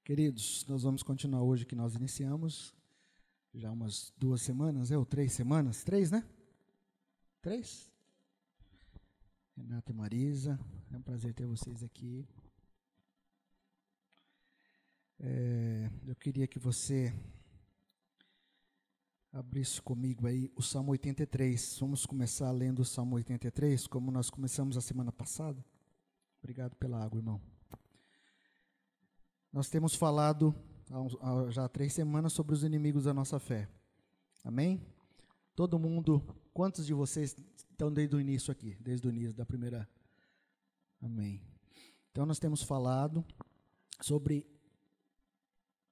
Queridos, nós vamos continuar hoje que nós iniciamos, já umas 2 semanas, ou 3 semanas, 3, né? 3? Renata e Marisa, é um prazer ter vocês aqui. Eu queria que você abrisse comigo aí o Salmo 83. Vamos começar lendo o Salmo 83, como nós começamos a semana passada. Obrigado pela água, irmão. Nós temos falado já há 3 semanas sobre os inimigos da nossa fé. Amém? Todo mundo, quantos de vocês estão desde o início aqui? Desde o início da primeira? Amém. Então nós temos falado sobre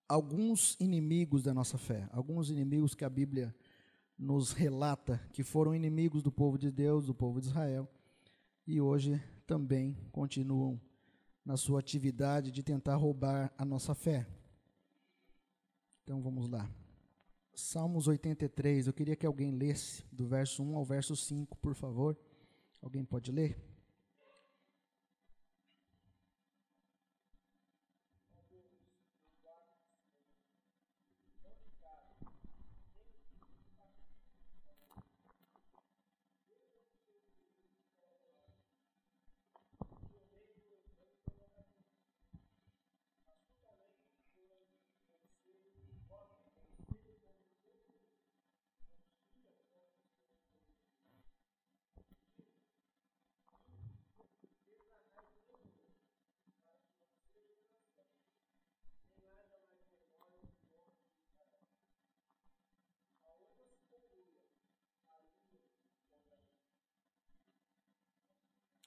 alguns inimigos da nossa fé. Alguns inimigos que a Bíblia nos relata que foram inimigos do povo de Deus, do povo de Israel. E hoje também continuam na sua atividade de tentar roubar a nossa fé. Então vamos lá. Salmos 83, eu queria que alguém lesse do verso 1 ao verso 5, por favor. Alguém pode ler?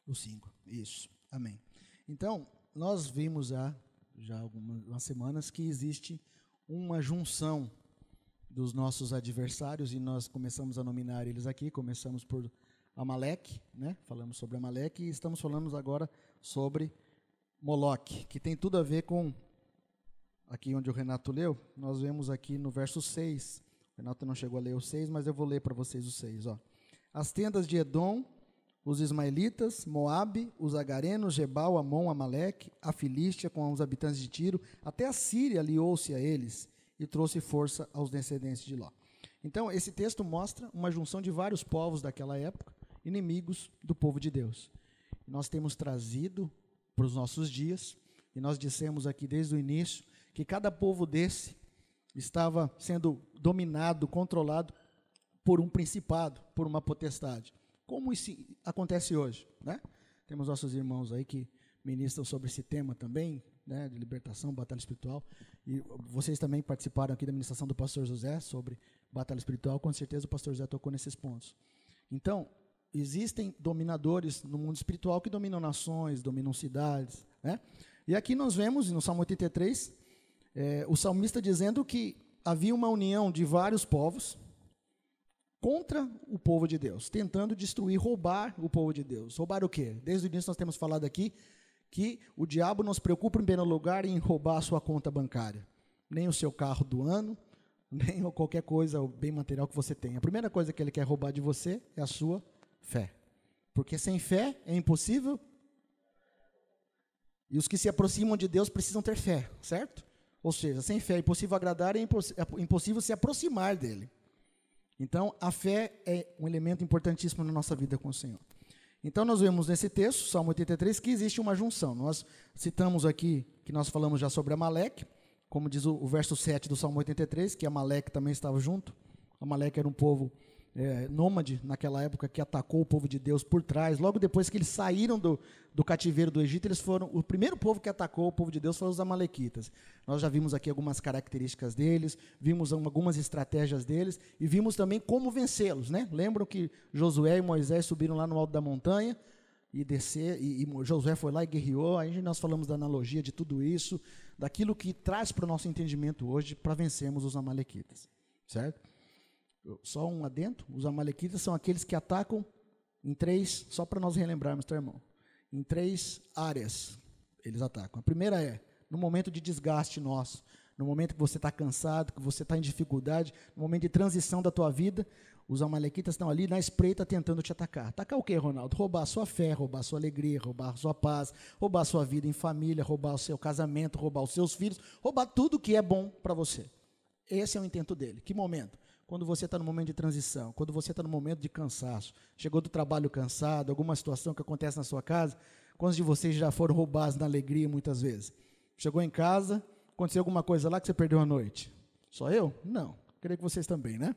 O 5, isso, amém. Então, nós vimos já algumas semanas que existe uma junção dos nossos adversários e nós começamos a nominar eles aqui. Começamos por Amaleque, né? Falamos sobre Amaleque e estamos falando agora sobre Moloque, que tem tudo a ver com aqui onde o Renato leu. Nós vemos aqui no verso 6, o Renato não chegou a ler o 6, mas eu vou ler para vocês o 6, ó. As tendas de Edom, os ismaelitas, Moabe, os agarenos, Gebal, Amon, Amaleque, a Filístia com os habitantes de Tiro, até a Síria aliou-se a eles e trouxe força aos descendentes de Ló. Então, esse texto mostra uma junção de vários povos daquela época, inimigos do povo de Deus. Nós temos trazido para os nossos dias, e nós dissemos aqui desde o início, que cada povo desse estava sendo dominado, controlado por um principado, por uma potestade. Como isso acontece hoje, né? Temos nossos irmãos aí que ministram sobre esse tema também, né, de libertação, batalha espiritual, e vocês também participaram aqui da ministração do pastor José sobre batalha espiritual, com certeza o pastor José tocou nesses pontos. Então, existem dominadores no mundo espiritual que dominam nações, dominam cidades, né? E aqui nós vemos, no Salmo 83, o salmista dizendo que havia uma união de vários povos contra o povo de Deus, tentando destruir, roubar o povo de Deus. Roubar o quê? Desde o início nós temos falado aqui que o diabo não se preocupa em primeiro lugar em roubar a sua conta bancária, nem o seu carro do ano, nem qualquer coisa, o bem material que você tem. A primeira coisa que ele quer roubar de você é a sua fé, porque sem fé é impossível, e os que se aproximam de Deus precisam ter fé, certo? Ou seja, sem fé é impossível agradar, é impossível se aproximar dele. Então, a fé é um elemento importantíssimo na nossa vida com o Senhor. Então, nós vemos nesse texto, Salmo 83, que existe uma junção. Nós citamos aqui, que nós falamos já sobre Amaleque, como diz o verso 7 do Salmo 83, que Amaleque também estava junto. Amaleque era um povo nômade naquela época que atacou o povo de Deus por trás. Logo depois que eles saíram do cativeiro do Egito, eles foram o primeiro povo que atacou o povo de Deus foram os amalequitas. Nós já vimos aqui algumas características deles, vimos algumas estratégias deles e vimos também como vencê-los, né? Lembram que Josué e Moisés subiram lá no alto da montanha e Josué foi lá e guerreou. Aí nós falamos da analogia de tudo isso, daquilo que traz para o nosso entendimento hoje para vencermos os amalequitas, certo? Só um adendo, os amalequitas são aqueles que atacam em 3, só para nós relembrarmos, tá, irmão? Em 3 áreas eles atacam. A primeira é no momento de desgaste nosso, No momento que você está cansado, que você está em dificuldade, no momento de transição da tua vida, os amalequitas estão ali na espreita tentando te atacar. Atacar o quê, Ronaldo? Roubar a sua fé, roubar a sua alegria, roubar a sua paz, roubar a sua vida em família, roubar o seu casamento, roubar os seus filhos, roubar tudo que é bom para você. Esse é o intento dele. Que momento? Quando você está no momento de transição, quando você está no momento de cansaço, chegou do trabalho cansado, alguma situação que acontece na sua casa, quantos de vocês já foram roubados na alegria muitas vezes? Chegou em casa, aconteceu alguma coisa lá que você perdeu a noite? Só eu? Não. Creio que vocês também, né?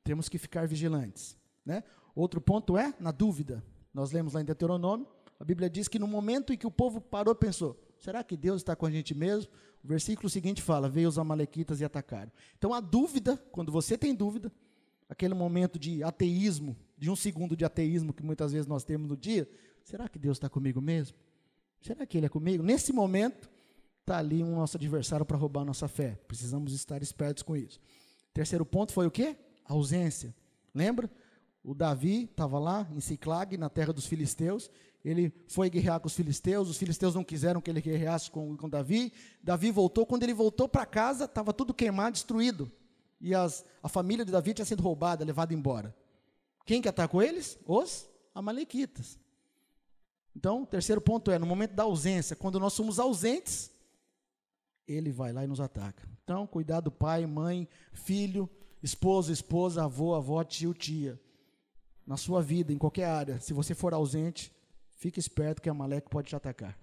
Temos que ficar vigilantes, né? Outro ponto é, na dúvida. Nós lemos lá em Deuteronômio, a Bíblia diz que no momento em que o povo parou, pensou, será que Deus está com a gente mesmo? O versículo seguinte fala, veio os amalequitas e atacaram. Então a dúvida, quando você tem dúvida, aquele momento de ateísmo, de um segundo de ateísmo que muitas vezes nós temos no dia, será que Deus está comigo mesmo? Será que Ele é comigo? Nesse momento, está ali um nosso adversário para roubar a nossa fé. Precisamos estar espertos com isso. Terceiro ponto foi o quê? A ausência. Lembra? O Davi estava lá em Siclag, na terra dos filisteus. Ele foi guerrear com os filisteus não quiseram que ele guerreasse com Davi. Davi voltou. Quando ele voltou para casa, estava tudo queimado, destruído. E a família de Davi tinha sido roubada, levada embora. Quem que atacou eles? Os amalequitas. Então, o terceiro ponto é, no momento da ausência, quando nós somos ausentes, ele vai lá e nos ataca. Então, cuidado, pai, mãe, filho, esposo, esposa, avô, avó, tio, tia. Na sua vida, em qualquer área, se você for ausente, fique esperto que Amaleque pode te atacar.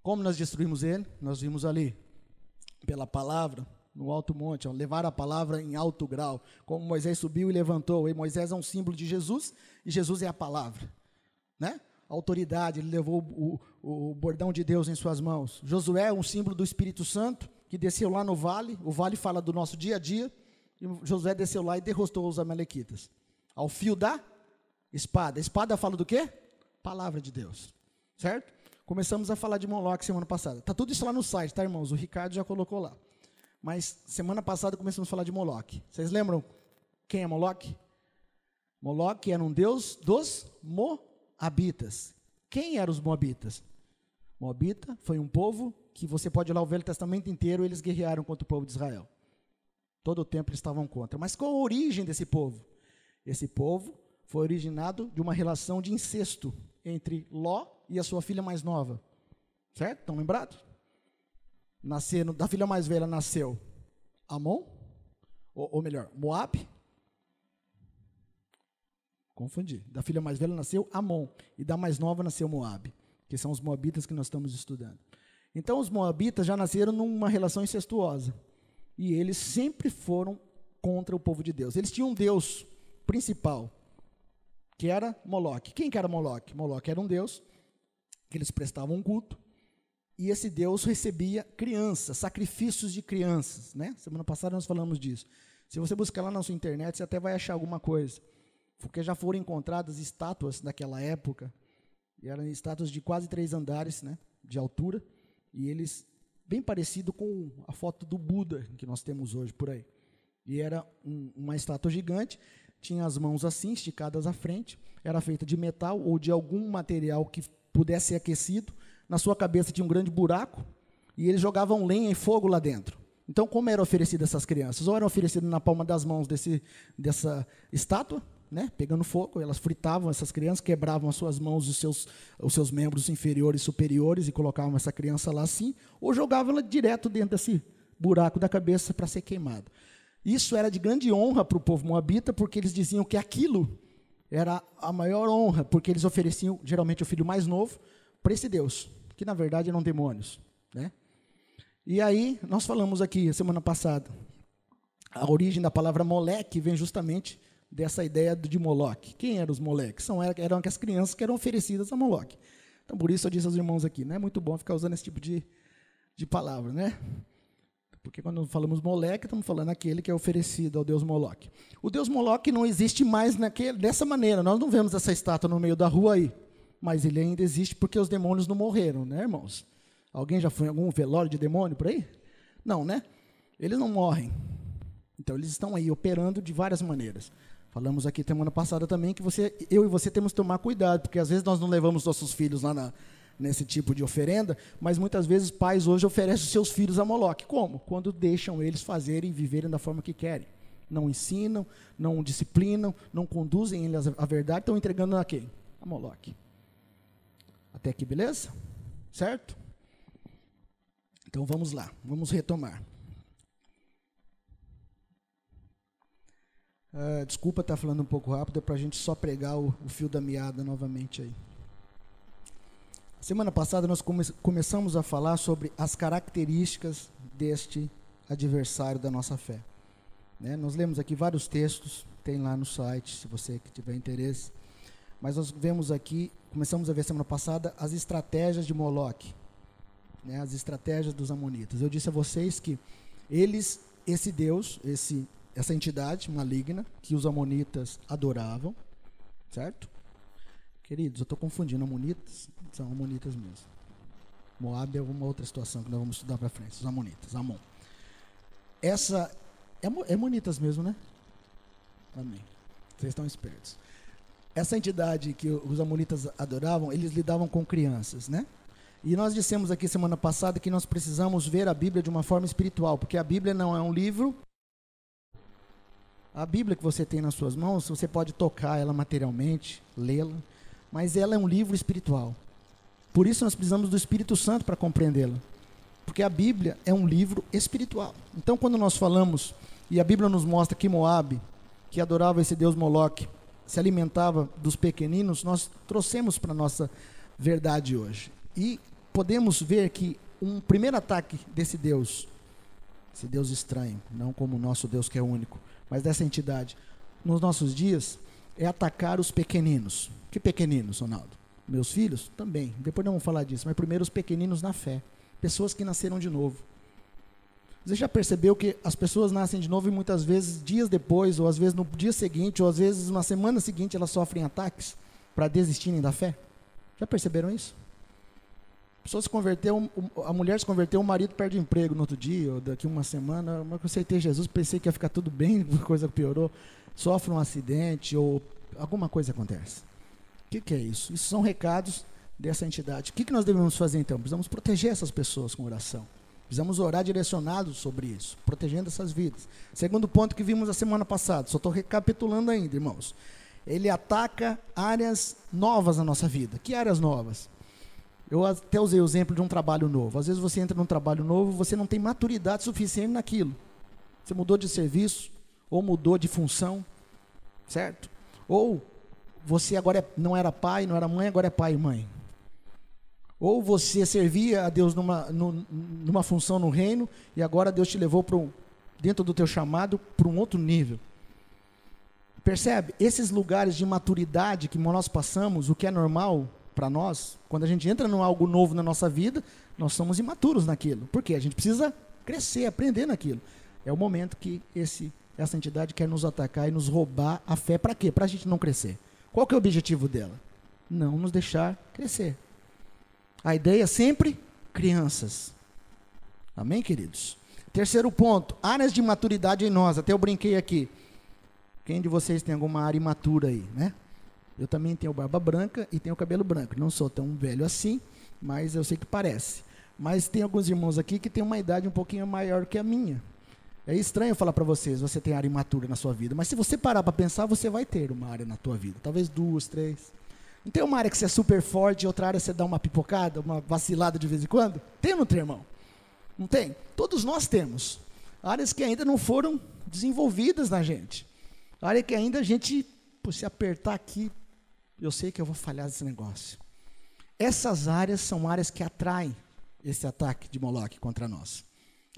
Como nós destruímos ele? Nós vimos ali, pela palavra, no alto monte, levar a palavra em alto grau, como Moisés subiu e levantou. E Moisés é um símbolo de Jesus, e Jesus é a palavra, né? A autoridade, ele levou o bordão de Deus em suas mãos. Josué é um símbolo do Espírito Santo, que desceu lá no vale. O vale fala do nosso dia a dia, e Josué desceu lá e derrotou os amalequitas. Ao fio da espada. A espada fala do quê? Palavra de Deus, certo? Começamos a falar de Moloque semana passada. Está tudo isso lá no site, tá, irmãos? O Ricardo já colocou lá. Mas semana passada começamos a falar de Moloque. Vocês quem é Moloque? Moloque era um deus dos Moabitas. Quem eram os Moabitas? Moabita foi um povo que você pode olhar o Velho Testamento inteiro, eles guerrearam contra o povo de Israel. Todo o tempo eles estavam contra. Mas qual a origem desse povo? Esse povo foi originado de uma relação de incesto entre Ló e a sua filha mais nova. Certo? Estão lembrados? Da filha mais velha nasceu Amon, ou melhor, Moab. Confundi. Da filha mais velha nasceu Amon, e da mais nova nasceu Moab, que são os moabitas que nós estamos estudando. Então, os moabitas já nasceram numa relação incestuosa, e eles sempre foram contra o povo de Deus. Eles tinham um deus principal, que era Moloque. Quem que era Moloque? Moloque era um deus que eles prestavam um culto, e esse Deus recebia crianças, sacrifícios de crianças, né? Semana passada nós falamos disso. Se você buscar lá na sua internet, você até vai achar alguma coisa, porque já foram encontradas estátuas daquela época, e eram estátuas de quase 3 andares, né, de altura, e eles, bem parecido com a foto do Buda, que nós temos hoje por aí. E era uma estátua gigante, tinha as mãos assim, esticadas à frente, era feita de metal ou de algum material que pudesse ser aquecido. Na sua cabeça tinha um grande buraco, e eles jogavam lenha e fogo lá dentro. Então, como eram oferecidas essas crianças? Ou eram oferecidas na palma das mãos dessa estátua, né, pegando fogo, elas fritavam essas crianças, quebravam as suas mãos, os seus membros inferiores e superiores, e colocavam essa criança lá assim, ou jogavam ela direto dentro desse buraco da cabeça para ser queimado. Isso era de grande honra para o povo moabita, porque eles diziam que aquilo era a maior honra, porque eles ofereciam geralmente o filho mais novo para esse Deus, que na verdade eram demônios, né? E aí, nós falamos aqui, semana passada, a origem da palavra Moleque vem justamente dessa ideia de Moloque. Quem eram os Moleques? Eram as crianças que eram oferecidas a Moloque. Então, por isso eu disse aos irmãos aqui, não é muito bom ficar usando esse tipo de palavra, né? Porque quando falamos Moleque, estamos falando aquele que é oferecido ao Deus Moloque. O Deus Moloque não existe mais dessa maneira, nós não vemos essa estátua no meio da rua aí, mas ele ainda existe porque os demônios não morreram, né, irmãos? Alguém já foi em algum velório de demônio por aí? Não, né? Eles não morrem. Então, eles estão aí operando de várias maneiras. Falamos aqui semana passada também que eu e você temos que tomar cuidado, porque às vezes nós não levamos nossos filhos lá nesse tipo de oferenda, mas muitas vezes pais hoje oferecem os seus filhos a Moloque. Como? Quando deixam eles fazerem e viverem da forma que querem. Não ensinam, não disciplinam, não conduzem eles à verdade, estão entregando a quem? A Moloque. Até aqui, beleza? Certo? Então vamos lá, vamos retomar. Desculpa estar falando um pouco rápido, é para a gente só pregar o fio da meada novamente aí. Semana passada nós começamos a falar sobre as características deste adversário da nossa fé. Né? Nós lemos aqui vários textos, tem lá no site, se você que tiver interesse. Mas nós vemos aqui, começamos a ver semana passada, as estratégias de Moloque, né? As estratégias dos amonitas. Eu disse a vocês que eles, esse Deus, essa entidade maligna que os amonitas adoravam, certo? Queridos, eu estou confundindo, amonitas são amonitas mesmo. Moab é uma outra situação que nós vamos estudar para frente, os amonitas, Amon. Essa, é amonitas mesmo, né? Amém. Vocês estão espertos. Essa entidade que os amonitas adoravam, eles lidavam com crianças, né? E nós dissemos aqui semana passada que nós precisamos ver a Bíblia de uma forma espiritual, porque a Bíblia não é um livro. A Bíblia que você tem nas suas mãos, você pode tocar ela materialmente, lê-la, mas ela é um livro espiritual. Por isso nós precisamos do Espírito Santo para compreendê-la, porque a Bíblia é um livro espiritual. Então quando nós falamos, e a Bíblia nos mostra que Moabe, que adorava esse deus Moloque, se alimentava dos pequeninos, nós trouxemos para a nossa verdade hoje. E podemos ver que um primeiro ataque desse Deus, esse Deus estranho, não como o nosso Deus que é único, mas dessa entidade, nos nossos dias, é atacar os pequeninos. Que pequeninos, Ronaldo? Meus filhos? Também. Depois não vamos falar disso, mas primeiro os pequeninos na fé. Pessoas que nasceram de novo. Você já percebeu que as pessoas nascem de novo e muitas vezes, dias depois, ou às vezes no dia seguinte, ou às vezes na semana seguinte, elas sofrem ataques para desistirem da fé? Já perceberam isso? A pessoa se converteu, a mulher se converteu, o marido perde o emprego no outro dia, ou daqui uma semana, mas eu aceitei Jesus, pensei que ia ficar tudo bem, a coisa piorou, sofre um acidente, ou alguma coisa acontece. O que é isso? Isso são recados dessa entidade. O que nós devemos fazer então? Precisamos proteger essas pessoas com oração. Precisamos orar direcionados sobre isso, protegendo essas vidas. Segundo ponto que vimos a semana passada, só estou recapitulando ainda, irmãos. Ele ataca áreas novas na nossa vida. Que áreas novas? Eu até usei o exemplo de um trabalho novo. Às vezes você entra num trabalho novo, você não tem maturidade suficiente naquilo. Você mudou de serviço, ou mudou de função, certo? Ou você agora não era pai, não era mãe, agora é pai e mãe. Ou você servia a Deus numa função no reino, e agora Deus te levou dentro do teu chamado para um outro nível. Percebe? Esses lugares de maturidade que nós passamos, o que é normal para nós, quando a gente entra em algo novo na nossa vida, nós somos imaturos naquilo. Por quê? A gente precisa crescer, aprender naquilo. É o momento que essa entidade quer nos atacar e nos roubar a fé. Para quê? Para a gente não crescer. Qual que é o objetivo dela? Não nos deixar crescer. A ideia é sempre crianças. Amém, queridos? Terceiro ponto, áreas de maturidade em nós. Até eu brinquei aqui. Quem de vocês tem alguma área imatura aí, né? Eu também tenho barba branca e tenho cabelo branco. Não sou tão velho assim, mas eu sei que parece. Mas tem alguns irmãos aqui que têm uma idade um pouquinho maior que a minha. É estranho falar para vocês, você tem área imatura na sua vida. Mas se você parar para pensar, você vai ter uma área na tua vida. Talvez 2, 3. Não tem uma área que você é super forte e outra área você dá uma pipocada, uma vacilada de vez em quando? Tem ou não tem, irmão? Não tem? Todos nós temos. Áreas que ainda não foram desenvolvidas na gente. Área que ainda a gente, se apertar aqui, eu sei que eu vou falhar nesse negócio. Essas áreas são áreas que atraem esse ataque de Moloque contra nós.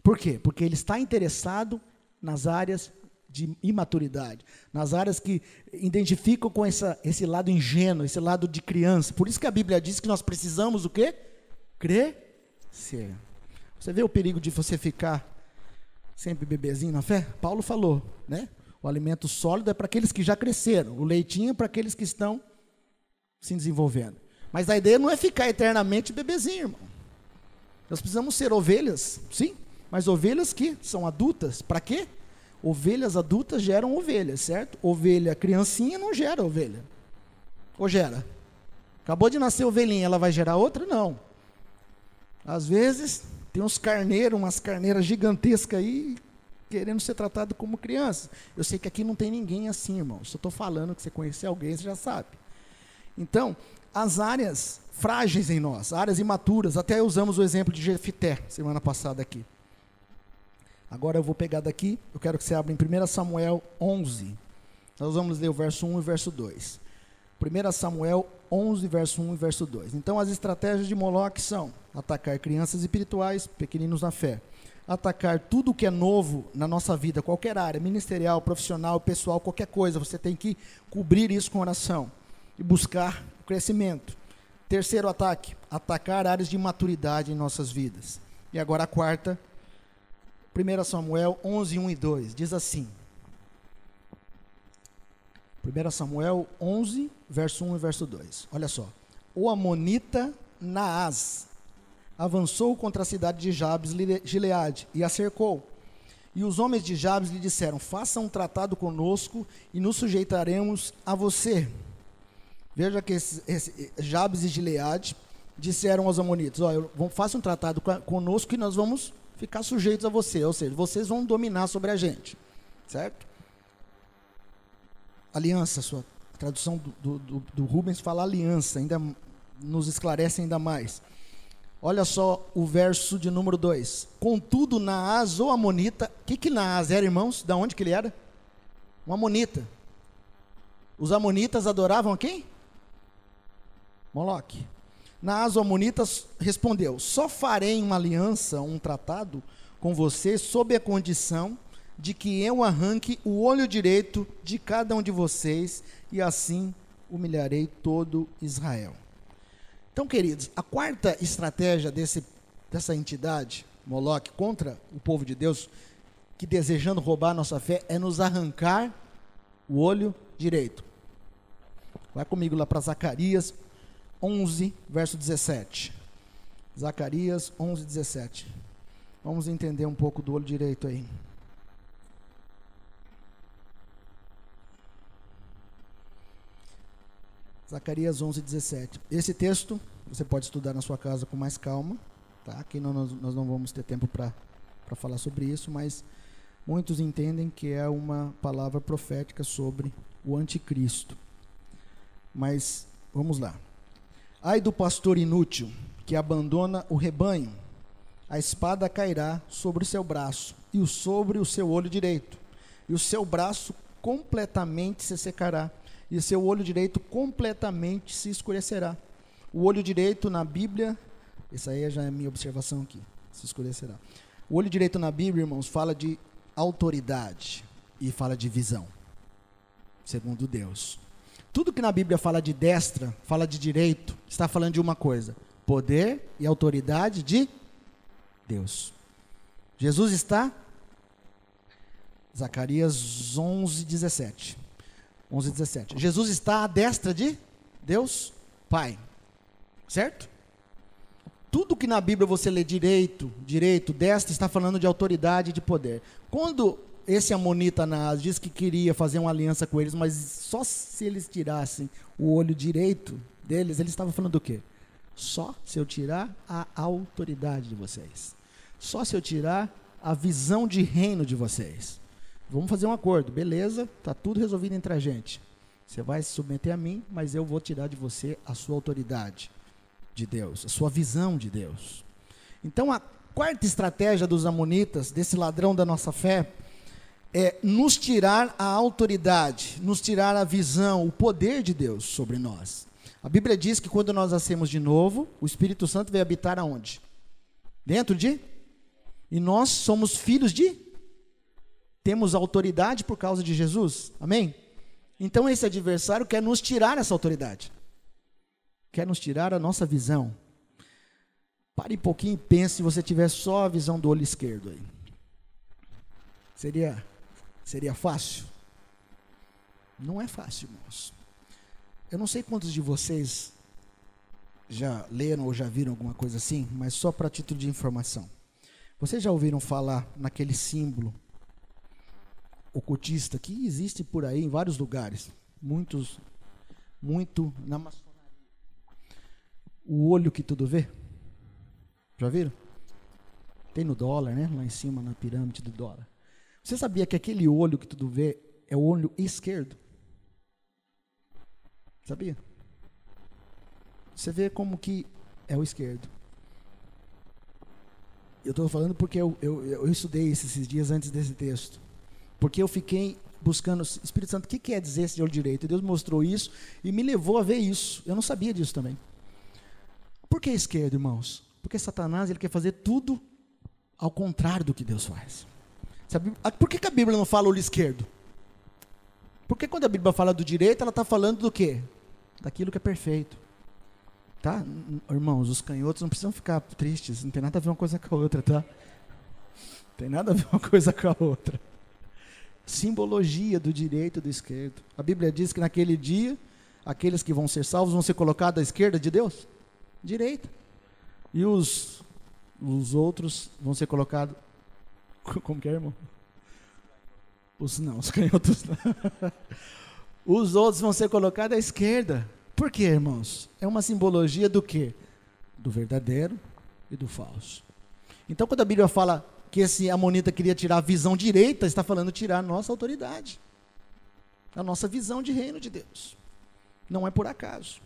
Por quê? Porque ele está interessado nas áreas de imaturidade, nas áreas que identificam com esse lado ingênuo, esse lado de criança. Por isso que a Bíblia diz que nós precisamos o quê? Crescer. Você vê o perigo de você ficar sempre bebezinho na fé? Paulo falou, né? O alimento sólido é para aqueles que já cresceram, o leitinho é para aqueles que estão se desenvolvendo. Mas a ideia não é ficar eternamente bebezinho, irmão. Nós precisamos ser ovelhas, sim, mas ovelhas que são adultas. Para quê? Ovelhas adultas geram ovelhas, certo? Ovelha criancinha não gera ovelha. Ou gera? Acabou de nascer ovelhinha, ela vai gerar outra? Não. Às vezes, tem uns carneiros, umas carneiras gigantescas aí, querendo ser tratado como criança. Eu sei que aqui não tem ninguém assim, irmão. Se eu estou falando que você conhecer alguém, você já sabe. Então, as áreas frágeis em nós, áreas imaturas, até usamos o exemplo de Jefité, semana passada aqui. Agora eu vou pegar daqui, eu quero que você abra em 1 Samuel 11. Nós vamos ler o verso 1 e o verso 2. 1 Samuel 11, verso 1 e verso 2. Então, as estratégias de Moloque são atacar crianças espirituais, pequeninos na fé. Atacar tudo o que é novo na nossa vida, qualquer área, ministerial, profissional, pessoal, qualquer coisa. Você tem que cobrir isso com oração e buscar o crescimento. Terceiro ataque, atacar áreas de maturidade em nossas vidas. E agora a quarta, 1 Samuel 11, 1 e 2, diz assim. 1 Samuel 11, verso 1 e verso 2. Olha só. O amonita Naás avançou contra a cidade de Jabes Gileade e a cercou. E os homens de Jabes lhe disseram: faça um tratado conosco e nos sujeitaremos a você. Veja que Jabes e Gileade disseram aos amonitas: faça um tratado conosco e nós vamos ficar sujeitos a você. Ou seja, vocês vão dominar sobre a gente. Certo? Aliança, sua tradução do Rubens fala aliança, ainda nos esclarece ainda mais. Olha só o verso de número 2. Contudo, Naás, o amonita, o que Naás era, irmãos? Da onde que ele era? Um amonita. Os amonitas adoravam a quem? Moloque. Naás, o amonita, respondeu: só farei uma aliança, um tratado com você, sob a condição de que eu arranque o olho direito de cada um de vocês, e assim humilharei todo Israel. Então, queridos, a quarta estratégia dessa entidade, Moloque, contra o povo de Deus, que desejando roubar a nossa fé, é nos arrancar o olho direito. Vai comigo lá para Zacarias 11, verso 17. Zacarias 11, 17. Vamos entender um pouco do olho direito aí. Zacarias 11, 17. Esse texto você pode estudar na sua casa com mais calma, tá? Aqui nós não vamos ter tempo para falar sobre isso, mas muitos entendem que é uma palavra profética sobre o anticristo. Mas vamos lá. Ai do pastor inútil que abandona o rebanho, a espada cairá sobre o seu braço e sobre o seu olho direito, e o seu braço completamente se secará, e seu olho direito completamente se escurecerá. O olho direito na Bíblia, essa aí já é a minha observação aqui, se escurecerá. O olho direito na Bíblia, irmãos, fala de autoridade e fala de visão, segundo Deus. Tudo que na Bíblia fala de destra, fala de direito, está falando de uma coisa: poder e autoridade de Deus. Jesus está? Zacarias 11, 17. 11, 17. Jesus está à destra de Deus Pai. Certo? Tudo que na Bíblia você lê direito, destra, está falando de autoridade e de poder. Quando esse amonita Naás diz que queria fazer uma aliança com eles, mas só se eles tirassem o olho direito deles, ele estava falando do quê? Só se eu tirar a autoridade de vocês. Só se eu tirar a visão de reino de vocês. Vamos fazer um acordo, beleza, está tudo resolvido entre a gente. Você vai se submeter a mim, mas eu vou tirar de você a sua autoridade de Deus, a sua visão de Deus. Então, a quarta estratégia dos amonitas, desse ladrão da nossa fé, é nos tirar a autoridade, nos tirar a visão, o poder de Deus sobre nós. A Bíblia diz que quando nós nascemos de novo, o Espírito Santo veio habitar aonde? Dentro de? E nós somos filhos de? Temos autoridade por causa de Jesus, amém? Então esse adversário quer nos tirar essa autoridade, quer nos tirar a nossa visão. Pare um pouquinho e pense se você tiver só a visão do olho esquerdo aí. Seria fácil? Não é fácil, irmãos. Eu não sei quantos de vocês já leram ou já viram alguma coisa assim, mas só para título de informação. Vocês já ouviram falar naquele símbolo ocultista que existe por aí em vários lugares, muito na maçonaria. o olho que tudo vê? Já viram? Tem no dólar, né? Lá em cima, na pirâmide do dólar. Você sabia que aquele olho que tudo vê é o olho esquerdo? Sabia? Você vê como que é o esquerdo. Eu estou falando porque eu estudei esses dias antes desse texto. Porque eu fiquei buscando, Espírito Santo, o que quer dizer esse de olho direito? E Deus mostrou isso e me levou a ver isso. Eu não sabia disso também. Por que esquerdo, irmãos? Porque Satanás ele quer fazer tudo ao contrário do que Deus faz. Sabe? Por que a Bíblia não fala olho esquerdo? Porque quando a Bíblia fala do direito, ela está falando do quê? Daquilo que é perfeito. Tá? Irmãos, os canhotos não precisam ficar tristes, não tem nada a ver uma coisa com a outra, tá? Não tem nada a ver uma coisa com a outra. Simbologia do direito e do esquerdo. A Bíblia diz que naquele dia, aqueles que vão ser salvos vão ser colocados à esquerda de Deus, direita. E os outros vão ser colocados, como que é, irmão? Os canhotos não. Os outros vão ser colocados à esquerda. Por quê, irmãos? É uma simbologia do quê? Do verdadeiro e do falso. Então, quando a Bíblia fala que esse amonita queria tirar a visão direita, está falando tirar a nossa autoridade, a nossa visão de reino de Deus. Não é por acaso.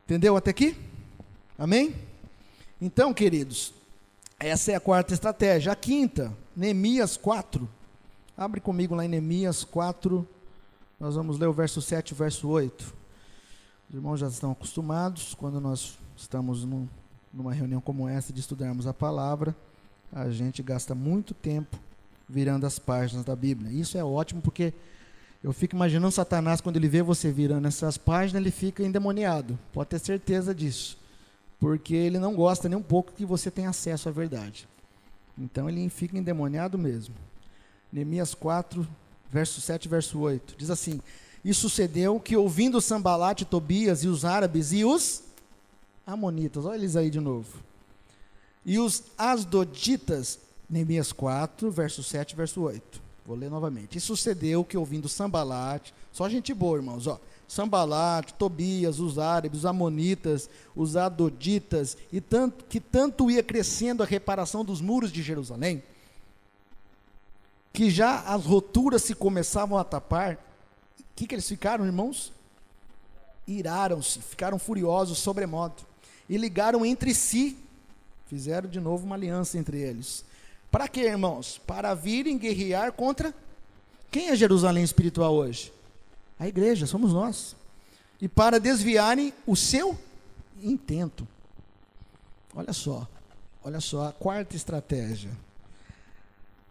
Entendeu até aqui? Amém? Então, queridos, essa é a quarta estratégia. A quinta, Neemias 4. Abre comigo lá em Neemias 4. Nós vamos ler o verso 7 e o verso 8. Os irmãos já estão acostumados, quando nós estamos numa reunião como essa, de estudarmos a palavra, a gente gasta muito tempo virando as páginas da Bíblia. Isso é ótimo, porque eu fico imaginando Satanás, quando ele vê você virando essas páginas, ele fica endemoniado. Pode ter certeza disso. Porque ele não gosta nem um pouco que você tenha acesso à verdade. Então ele fica endemoniado mesmo. Neemias 4, verso 7 e verso 8. Diz assim: E sucedeu que, ouvindo Sambalate, Tobias e os árabes e os amonitas, olha eles aí de novo, e os asdoditas, Neemias 4, verso 7 e verso 8. Vou ler novamente. E sucedeu que, ouvindo Sambalate, só gente boa, irmãos, ó, Sambalate, Tobias, os árabes, os amonitas, os adoditas, e tanto ia crescendo a reparação dos muros de Jerusalém, que já as roturas se começavam a tapar. O que eles ficaram, irmãos? Iraram-se, ficaram furiosos sobremodo, e ligaram entre si, fizeram de novo uma aliança entre eles. Para quê, irmãos? Para virem guerrear contra quem é Jerusalém espiritual hoje? A igreja, somos nós. E para desviarem o seu intento. Olha só a quarta estratégia: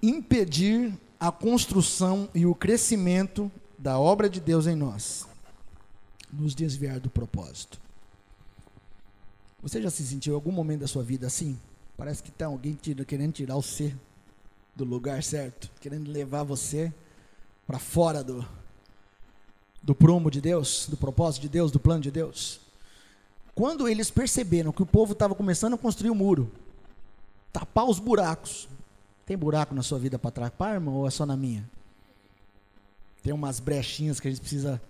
impedir a construção e o crescimento da obra de Deus em nós, nos desviar do propósito. Você já se sentiu em algum momento da sua vida assim? Parece que está alguém querendo tirar você do lugar certo, querendo levar você para fora do prumo de Deus, do propósito de Deus, do plano de Deus. Quando eles perceberam que o povo estava começando a construir o muro, tapar os buracos. Tem buraco na sua vida para tapar, irmão, ou é só na minha? Tem umas brechinhas que a gente precisa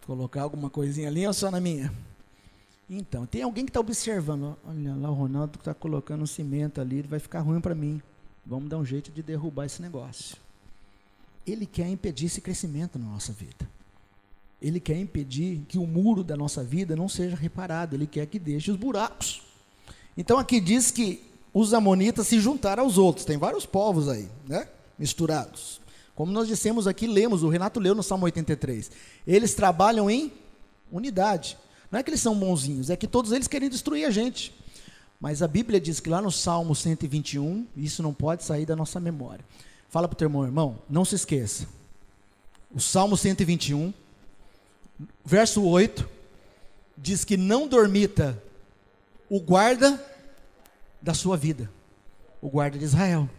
colocar alguma coisinha ali, ou só na minha? Então, tem alguém que está observando. Olha lá, o Ronaldo está colocando um cimento ali, vai ficar ruim para mim. Vamos dar um jeito de derrubar esse negócio. Ele quer impedir esse crescimento na nossa vida. Ele quer impedir que o muro da nossa vida não seja reparado. Ele quer que deixe os buracos. Então, aqui diz que os amonitas se juntaram aos outros. Tem vários povos aí, né? Misturados. Como nós dissemos aqui, lemos, o Renato leu no Salmo 83. Eles trabalham em unidade. Não é que eles são bonzinhos, é que todos eles querem destruir a gente. Mas a Bíblia diz que lá no Salmo 121, isso não pode sair da nossa memória. Fala para o teu irmão, não se esqueça. O Salmo 121, verso 8, diz que não dormita o guarda da sua vida, o guarda de Israel.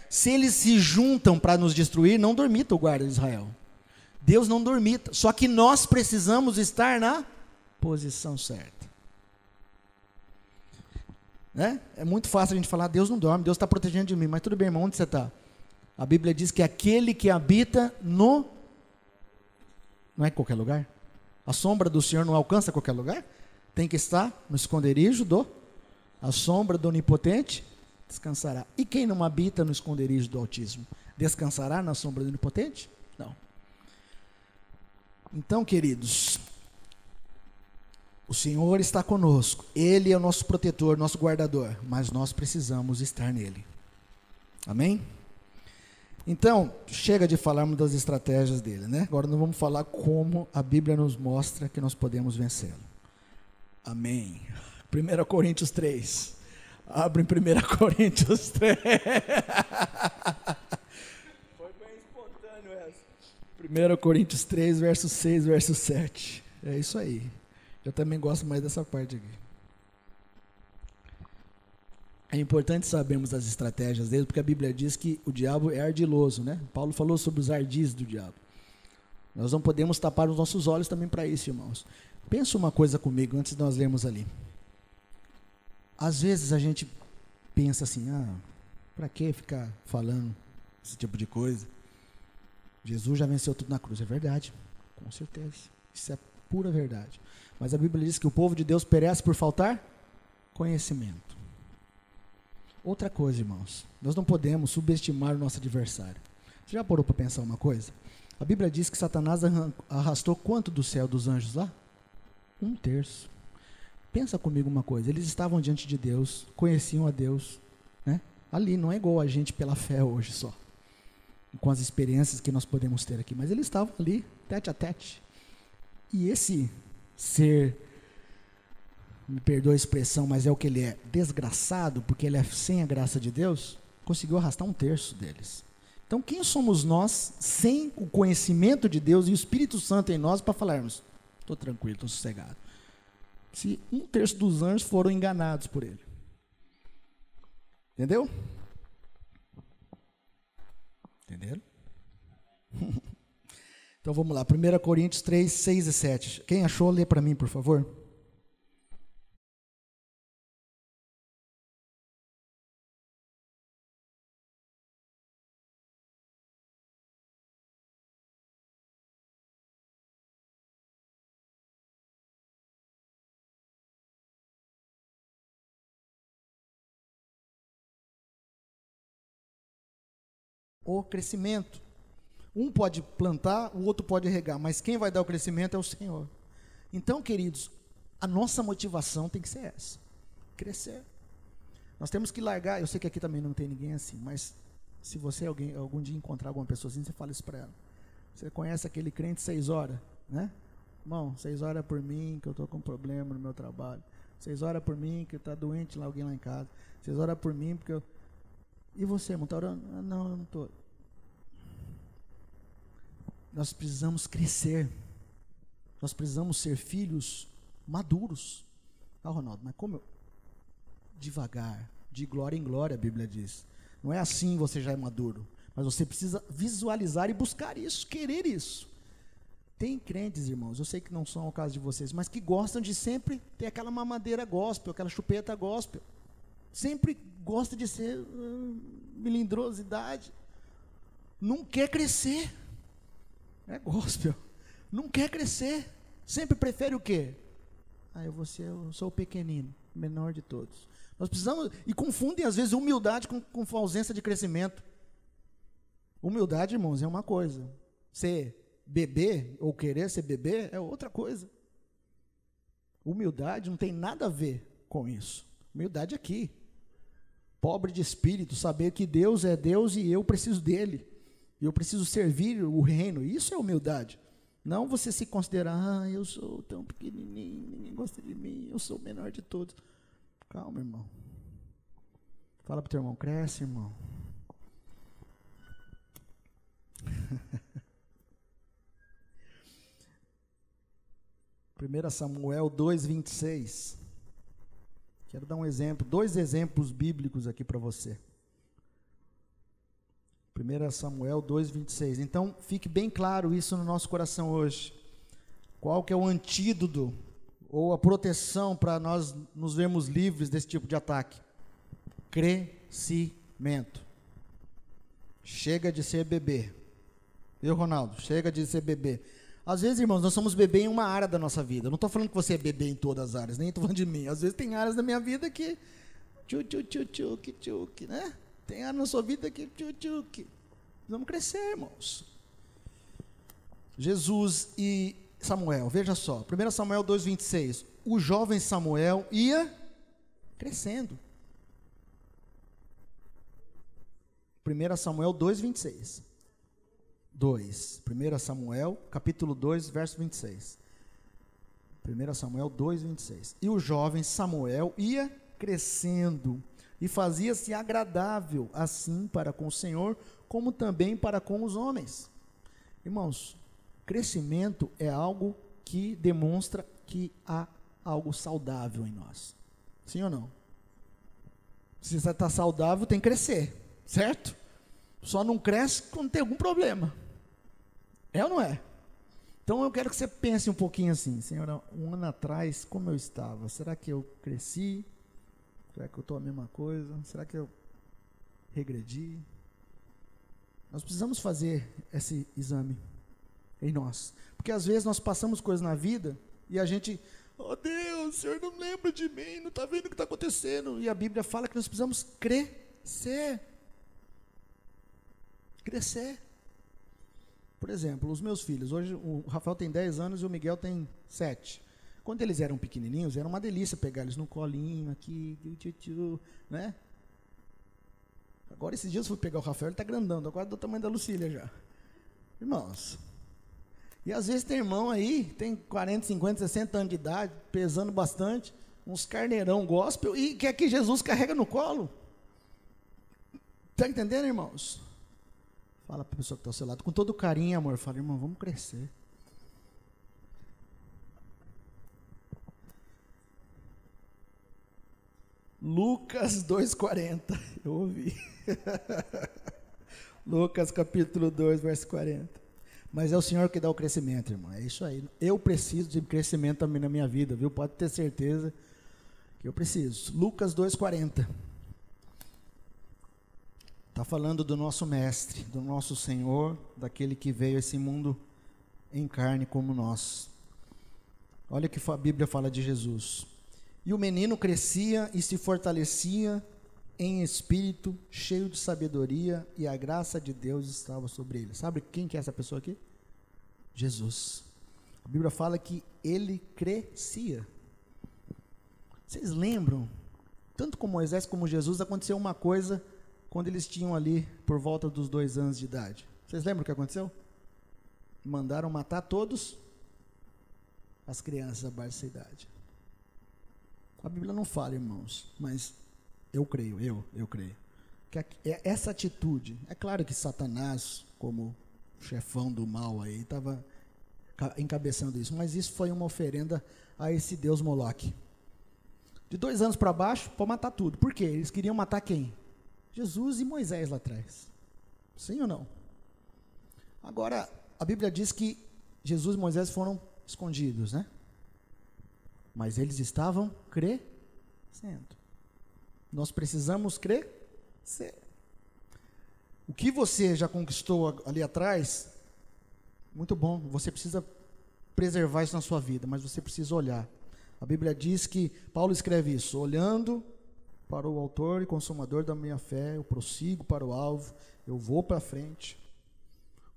Se eles se juntam para nos destruir, não dormita o guarda de Israel. Deus não dormita, só que nós precisamos estar na posição certa. Né? É muito fácil a gente falar, Deus não dorme, Deus está protegendo de mim, mas tudo bem, irmão, onde você está? A Bíblia diz que aquele que habita não é em qualquer lugar? A sombra do Senhor não alcança qualquer lugar? Tem que estar no esconderijo a sombra do Onipotente, descansará. E quem não habita no esconderijo do Altíssimo, descansará na sombra do Onipotente? Não. Então, queridos, o Senhor está conosco, Ele é o nosso protetor, nosso guardador, mas nós precisamos estar nele. Amém? Então, chega de falarmos das estratégias dele, né? Agora nós vamos falar como a Bíblia nos mostra que nós podemos vencê-lo. Amém. 1 Coríntios 3. Abre em 1 Coríntios 3. Foi bem espontâneo essa. 1 Coríntios 3, verso 6, verso 7. É isso aí. Eu também gosto mais dessa parte aqui. É importante sabermos as estratégias dele, porque a Bíblia diz que o diabo é ardiloso, né? Paulo falou sobre os ardis do diabo. Nós não podemos tapar os nossos olhos também para isso, irmãos. Pensa uma coisa comigo, antes de nós lermos ali. Às vezes a gente pensa assim, para que ficar falando esse tipo de coisa? Jesus já venceu tudo na cruz. É verdade, com certeza. Isso é pura verdade. Mas a Bíblia diz que o povo de Deus perece por faltar conhecimento. Outra coisa, irmãos, nós não podemos subestimar o nosso adversário. Você já parou para pensar uma coisa? A Bíblia diz que Satanás arrastou quanto do céu dos anjos lá? 1/3. Pensa comigo uma coisa, eles estavam diante de Deus, conheciam a Deus, né? Ali, não é igual a gente pela fé hoje só, com as experiências que nós podemos ter aqui, mas eles estavam ali, tete a tete. E esse ser, me perdoa a expressão, mas é o que ele é, desgraçado, porque ele é sem a graça de Deus, conseguiu arrastar 1/3 deles. Então, quem somos nós, sem o conhecimento de Deus e o Espírito Santo em nós, para falarmos, estou tranquilo, estou sossegado. Se 1/3 dos anjos foram enganados por ele. Entendeu? Entenderam? Então, vamos lá, 1 Coríntios 3, 6 e 7. Quem achou, lê para mim, por favor. O crescimento. Um pode plantar, o outro pode regar, mas quem vai dar o crescimento é o Senhor. Então, queridos, a nossa motivação tem que ser essa, crescer. Nós temos que largar, eu sei que aqui também não tem ninguém assim, mas se você algum dia encontrar alguma pessoa assim, você fala isso para ela. Você conhece aquele crente 6 horas, né? Irmão, 6 horas por mim, que eu estou com problema no meu trabalho. 6 horas por mim, que está doente lá, alguém lá em casa. 6 horas por mim, porque eu... E você, irmão, está orando? Não, eu não estou. Nós precisamos crescer. Nós precisamos ser filhos maduros. Ronaldo, mas como eu... Devagar, de glória em glória, a Bíblia diz. Não é assim você já é maduro. Mas você precisa visualizar e buscar isso, querer isso. Tem crentes, irmãos, eu sei que não são o caso de vocês, mas que gostam de sempre ter aquela mamadeira gospel, aquela chupeta gospel. Sempre gosta de ser melindrosidade. Não quer crescer. É gospel. Não quer crescer. Sempre prefere o quê? Eu sou o pequenino, menor de todos. Nós precisamos, e confundem às vezes humildade com ausência de crescimento. Humildade, irmãos, é uma coisa. Ser bebê ou querer ser bebê é outra coisa. Humildade não tem nada a ver com isso. Humildade aqui. Pobre de espírito, saber que Deus é Deus e eu preciso dele. E eu preciso servir o reino. Isso é humildade. Não você se considerar, eu sou tão pequenininho, ninguém gosta de mim, eu sou o menor de todos. Calma, irmão. Fala para o teu irmão, cresce, irmão. 1 Samuel 2:26. Quero dar um exemplo, 2 exemplos bíblicos aqui para você. 1 Samuel 2:26. Então, fique bem claro isso no nosso coração hoje. Qual que é o antídoto ou a proteção para nós nos vermos livres desse tipo de ataque? Crescimento. Chega de ser bebê. Viu, Ronaldo? Chega de ser bebê. Às vezes, irmãos, nós somos bebê em uma área da nossa vida. Eu não estou falando que você é bebê em todas as áreas, nem estou falando de mim. Às vezes tem áreas da minha vida que tchuc, né? Tem áreas na sua vida que tchuc. Vamos crescer, irmãos. Jesus e Samuel, veja só, 1 Samuel 2,26, o jovem Samuel ia crescendo. 1 Samuel 2,26. 1 Samuel, capítulo 2, verso 26. 1 Samuel 2,26. E o jovem Samuel ia crescendo e fazia-se agradável, assim para com o Senhor, como também para com os homens. Irmãos, crescimento é algo que demonstra que há algo saudável em nós. Sim ou não? Se você está saudável, tem que crescer, certo? Só não cresce quando tem algum problema. É ou não é? Então eu quero que você pense um pouquinho assim, Senhor, um ano atrás, como eu estava? Será que eu cresci? Será que eu estou a mesma coisa? Será que eu regredi? Nós precisamos fazer esse exame em nós. Porque às vezes nós passamos coisas na vida e a gente, oh Deus, o Senhor não lembra de mim, não está vendo o que está acontecendo. E a Bíblia fala que nós precisamos crescer. Crescer. Por exemplo, os meus filhos, hoje o Rafael tem 10 anos e o Miguel tem 7. Quando eles eram pequenininhos, era uma delícia pegar eles no colinho, aqui, né? Agora, esses dias eu fui pegar o Rafael, ele está grandão, está quase do tamanho da Lucília já. Irmãos, e às vezes tem irmão aí, tem 40, 50, 60 anos de idade, pesando bastante, uns carneirão gospel, e quer que Jesus carrega no colo. Está entendendo, irmãos? Fala para a pessoa que está ao seu lado, com todo carinho e amor, fala, irmão, vamos crescer. Lucas 2,40, eu ouvi. Lucas capítulo 2, verso 40. Mas é o Senhor que dá o crescimento, irmão, é isso aí. Eu preciso de crescimento também na minha vida, viu? Pode ter certeza que eu preciso. Lucas 2,40. Está falando do nosso mestre, do nosso Senhor, daquele que veio a esse mundo em carne como nós. Olha o que a Bíblia fala de Jesus. E o menino crescia e se fortalecia em espírito, cheio de sabedoria, e a graça de Deus estava sobre ele. Sabe quem que é essa pessoa aqui? Jesus. A Bíblia fala que ele crescia. Vocês lembram? Tanto com Moisés como Jesus aconteceu uma coisa quando eles tinham ali por volta dos 2 anos de idade. Vocês lembram o que aconteceu? Mandaram matar todos as crianças abaixo dessa idade. A Bíblia não fala, irmãos, mas eu creio, eu creio, que essa atitude, é claro que Satanás, como chefão do mal aí, estava encabeçando isso, mas isso foi uma oferenda a esse Deus Moloque. De 2 anos para baixo, para matar tudo. Por quê? Eles queriam matar quem? Jesus e Moisés lá atrás. Sim ou não? Agora, a Bíblia diz que Jesus e Moisés foram escondidos, né? Mas eles estavam crescendo. Nós precisamos crescer. O que você já conquistou ali atrás, muito bom, você precisa preservar isso na sua vida, mas você precisa olhar. A Bíblia diz que, Paulo escreve isso, olhando para o autor e consumador da minha fé, eu prossigo para o alvo, eu vou para frente.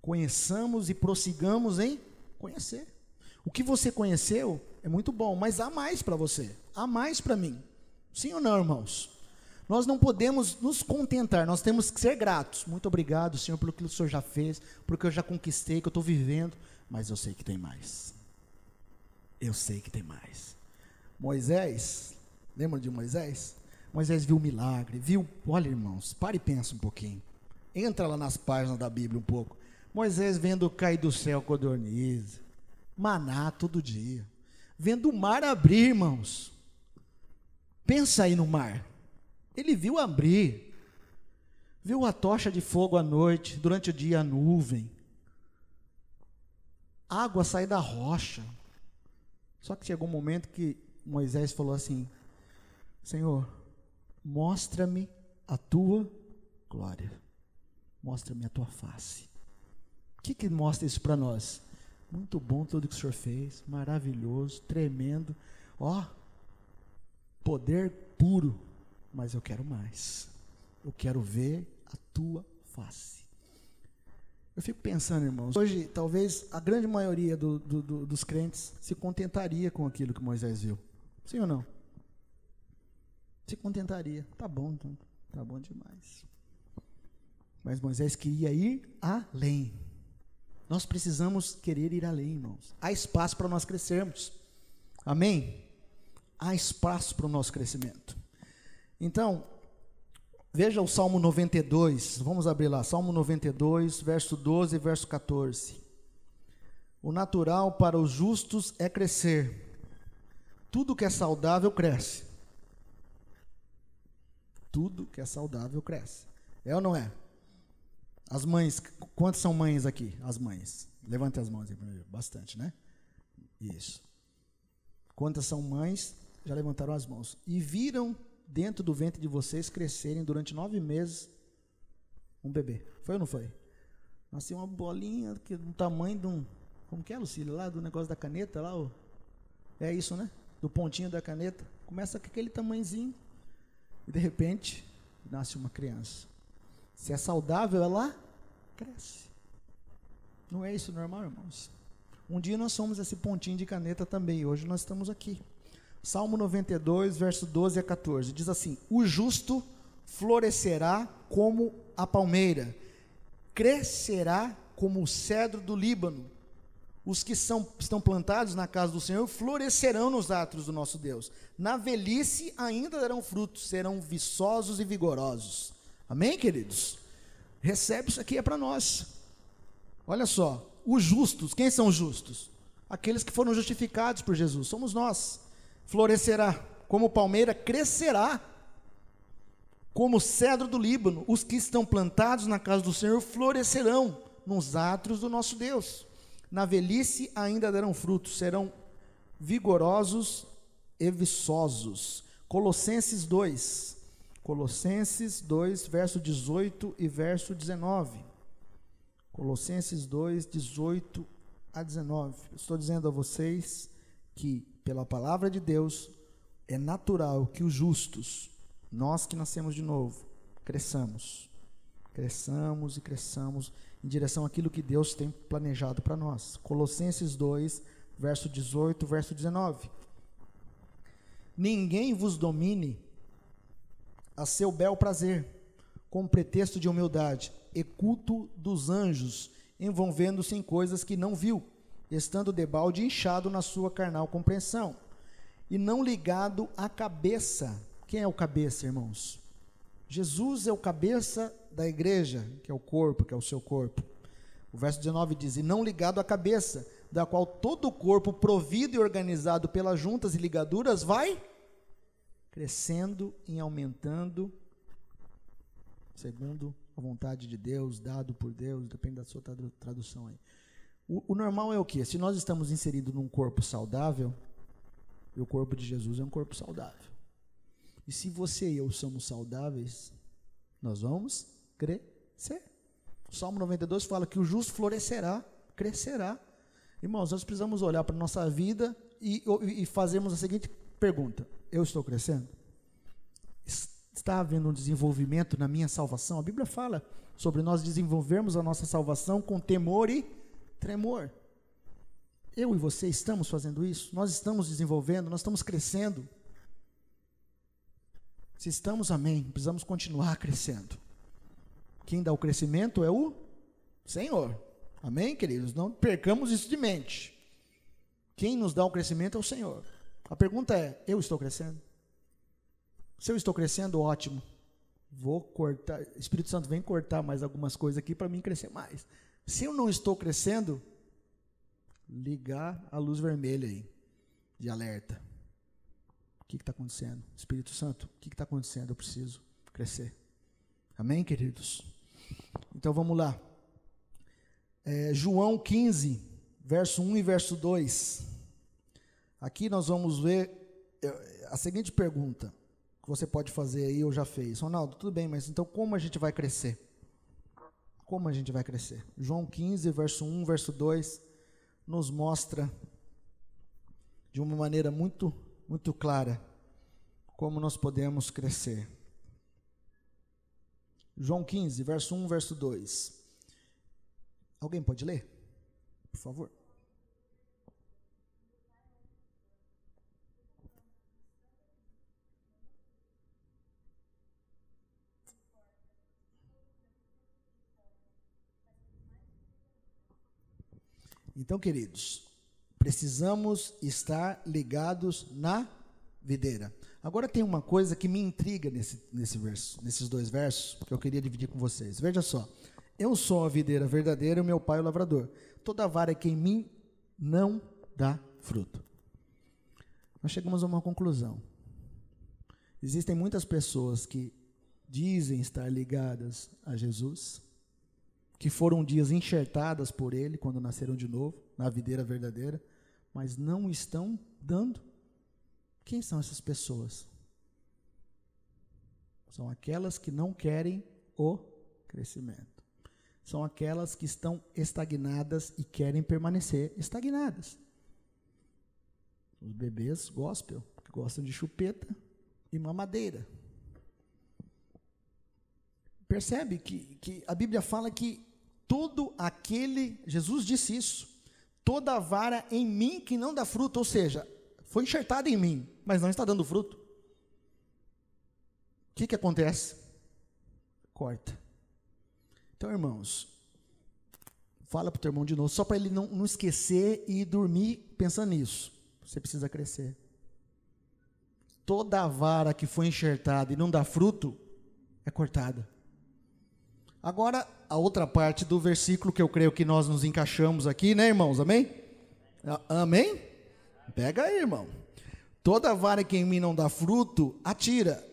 Conheçamos e prossigamos em conhecer. O que você conheceu é muito bom, mas há mais para você, há mais para mim. Sim ou não, irmãos? Nós não podemos nos contentar, nós temos que ser gratos. Muito obrigado, Senhor, pelo que o Senhor já fez, pelo que eu já conquistei, que eu estou vivendo, mas eu sei que tem mais. Eu sei que tem mais. Moisés, lembra de Moisés? Moisés viu o milagre, viu, olha irmãos, para e pensa um pouquinho. Entra lá nas páginas da Bíblia um pouco. Moisés vendo cair do céu codorniz, maná todo dia, vendo o mar abrir, irmãos. Pensa aí no mar. Ele viu abrir, viu a tocha de fogo à noite, durante o dia a nuvem, água sair da rocha. Só que chegou um momento que Moisés falou assim, Senhor, mostra-me a tua glória, mostra-me a tua face. O que mostra isso para nós? muito bom tudo que o Senhor fez, maravilhoso, tremendo, ó, poder puro, mas eu quero mais, eu quero ver a tua face. Eu fico pensando, irmãos, hoje talvez a grande maioria dos crentes se contentaria com aquilo que Moisés viu, sim ou não? Se contentaria, tá bom, então, tá bom demais. Mas Moisés queria ir além. Nós precisamos querer ir além, irmãos. Há espaço para nós crescermos. Amém? Há espaço para o nosso crescimento. Então, veja o Salmo 92. Vamos abrir lá. Salmo 92, verso 12 e verso 14. O natural para os justos é crescer. Tudo que é saudável cresce. Tudo que é saudável cresce. É ou não é? As mães, quantas são mães aqui? As mães. Levante as mãos aí primeiro. Bastante, né? Isso. Quantas são mães? Já levantaram as mãos. E viram dentro do ventre de vocês crescerem durante 9 meses um bebê. Foi ou não foi? Nasceu uma bolinha do tamanho de um... Como que é, Lucília? Lá do negócio da caneta, lá, é isso, né? Do pontinho da caneta. Começa com aquele tamanhozinho. E de repente, nasce uma criança. Se é saudável, ela cresce. Não é isso normal, irmãos? Um dia nós somos esse pontinho de caneta também. Hoje nós estamos aqui. Salmo 92, verso 12 a 14. Diz assim: o justo florescerá como a palmeira, crescerá como o cedro do Líbano. Os que estão plantados na casa do Senhor florescerão nos átrios do nosso Deus. Na velhice ainda darão frutos, serão viçosos e vigorosos. Amém, queridos? Recebe isso aqui, é para nós. Olha só, os justos, quem são os justos? Aqueles que foram justificados por Jesus, somos nós. Florescerá, como palmeira, crescerá, como cedro do Líbano. Os que estão plantados na casa do Senhor florescerão nos átrios do nosso Deus. Na velhice ainda darão frutos, serão vigorosos e viçosos. Colossenses 2, verso 18 e verso 19. Colossenses 2, 18 a 19. Eu estou dizendo a vocês que, pela palavra de Deus, é natural que os justos, nós que nascemos de novo, cresçamos e cresçamos em direção àquilo que Deus tem planejado para nós. Colossenses 2, verso 18, verso 19. Ninguém vos domine a seu bel prazer, com pretexto de humildade, e culto dos anjos, envolvendo-se em coisas que não viu, estando debalde inchado na sua carnal compreensão, e não ligado à cabeça. Quem é o cabeça, irmãos? Jesus é o cabeça da igreja, que é o corpo, que é o seu corpo. O verso 19 diz: e não ligado à cabeça, da qual todo o corpo, provido e organizado pelas juntas e ligaduras, vai crescendo e aumentando, segundo a vontade de Deus, dado por Deus, depende da sua tradução aí. O normal é o quê? Se nós estamos inseridos num corpo saudável, e o corpo de Jesus é um corpo saudável. E se você e eu somos saudáveis, nós vamos crescer. O Salmo 92 fala que o justo florescerá, crescerá. Irmãos, nós precisamos olhar para a nossa vida e fazermos a seguinte pergunta: eu estou crescendo? Está havendo um desenvolvimento na minha salvação? A Bíblia fala sobre nós desenvolvermos a nossa salvação com temor e tremor. Eu e você estamos fazendo isso? Nós estamos desenvolvendo, nós estamos crescendo. Se estamos, amém, precisamos continuar crescendo. Quem dá o crescimento é o Senhor. Amém, queridos? Não percamos isso de mente. Quem nos dá o crescimento é o Senhor. A pergunta é: eu estou crescendo? Se eu estou crescendo, ótimo. Vou cortar, Espírito Santo, vem cortar mais algumas coisas aqui para mim crescer mais. Se eu não estou crescendo, ligar a luz vermelha aí, de alerta. O que está acontecendo? Espírito Santo, o que está acontecendo? Eu preciso crescer. Amém, queridos? Então vamos lá. João 15, verso 1 e verso 2. Aqui nós vamos ver a seguinte pergunta, que você pode fazer aí, eu já fiz. Ronaldo, tudo bem, mas então como a gente vai crescer? Como a gente vai crescer? João 15, verso 1, verso 2. nos mostra de uma maneira muito, muito clara como nós podemos crescer. João 15, verso 1, verso 2. Alguém pode ler, por favor? Então, queridos, precisamos estar ligados na videira. Agora tem uma coisa que me intriga nesses dois versos, que eu queria dividir com vocês. Veja só, eu sou a videira verdadeira e o meu pai é o lavrador. Toda vara que em mim não dá fruto. Nós chegamos a uma conclusão. Existem muitas pessoas que dizem estar ligadas a Jesus, que foram um dias enxertadas por ele quando nasceram de novo, na videira verdadeira, mas não estão dando. Quem são essas pessoas? São aquelas que não querem o crescimento. São aquelas que estão estagnadas e querem permanecer estagnadas. Os bebês gospel, que gostam de chupeta e mamadeira. Percebe que a Bíblia fala que todo aquele, Jesus disse isso, toda vara em mim que não dá fruto, ou seja, foi enxertada em mim, mas não está dando fruto. O que acontece? Corta. Então, irmãos, fala para o teu irmão de novo, só para ele não esquecer e dormir pensando nisso. Você precisa crescer. Toda vara que foi enxertada e não dá fruto, é cortada. Agora, a outra parte do versículo que eu creio que nós nos encaixamos aqui, né, irmãos? Amém? Amém? Pega aí, irmão. Toda vara que em mim não dá fruto, atira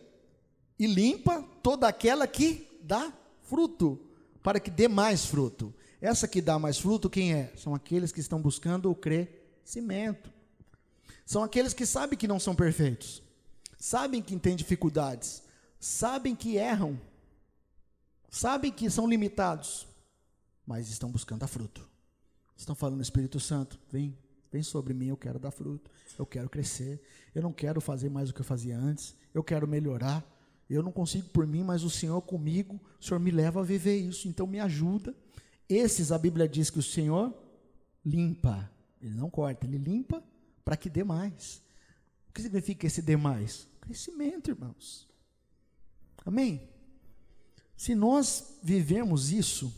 e limpa toda aquela que dá fruto, para que dê mais fruto. Essa que dá mais fruto, quem é? São aqueles que estão buscando o crescimento. São aqueles que sabem que não são perfeitos, sabem que têm dificuldades, sabem que erram, sabem que são limitados, mas estão buscando a fruto. Estão falando, Espírito Santo, vem sobre mim, eu quero dar fruto, eu quero crescer, eu não quero fazer mais o que eu fazia antes, eu quero melhorar, eu não consigo por mim, mas o Senhor comigo, o Senhor me leva a viver isso, então me ajuda. Esses, a Bíblia diz que o Senhor limpa, ele não corta, ele limpa para que dê mais. O que significa esse dê mais? Crescimento, irmãos. Amém? Se nós vivemos isso,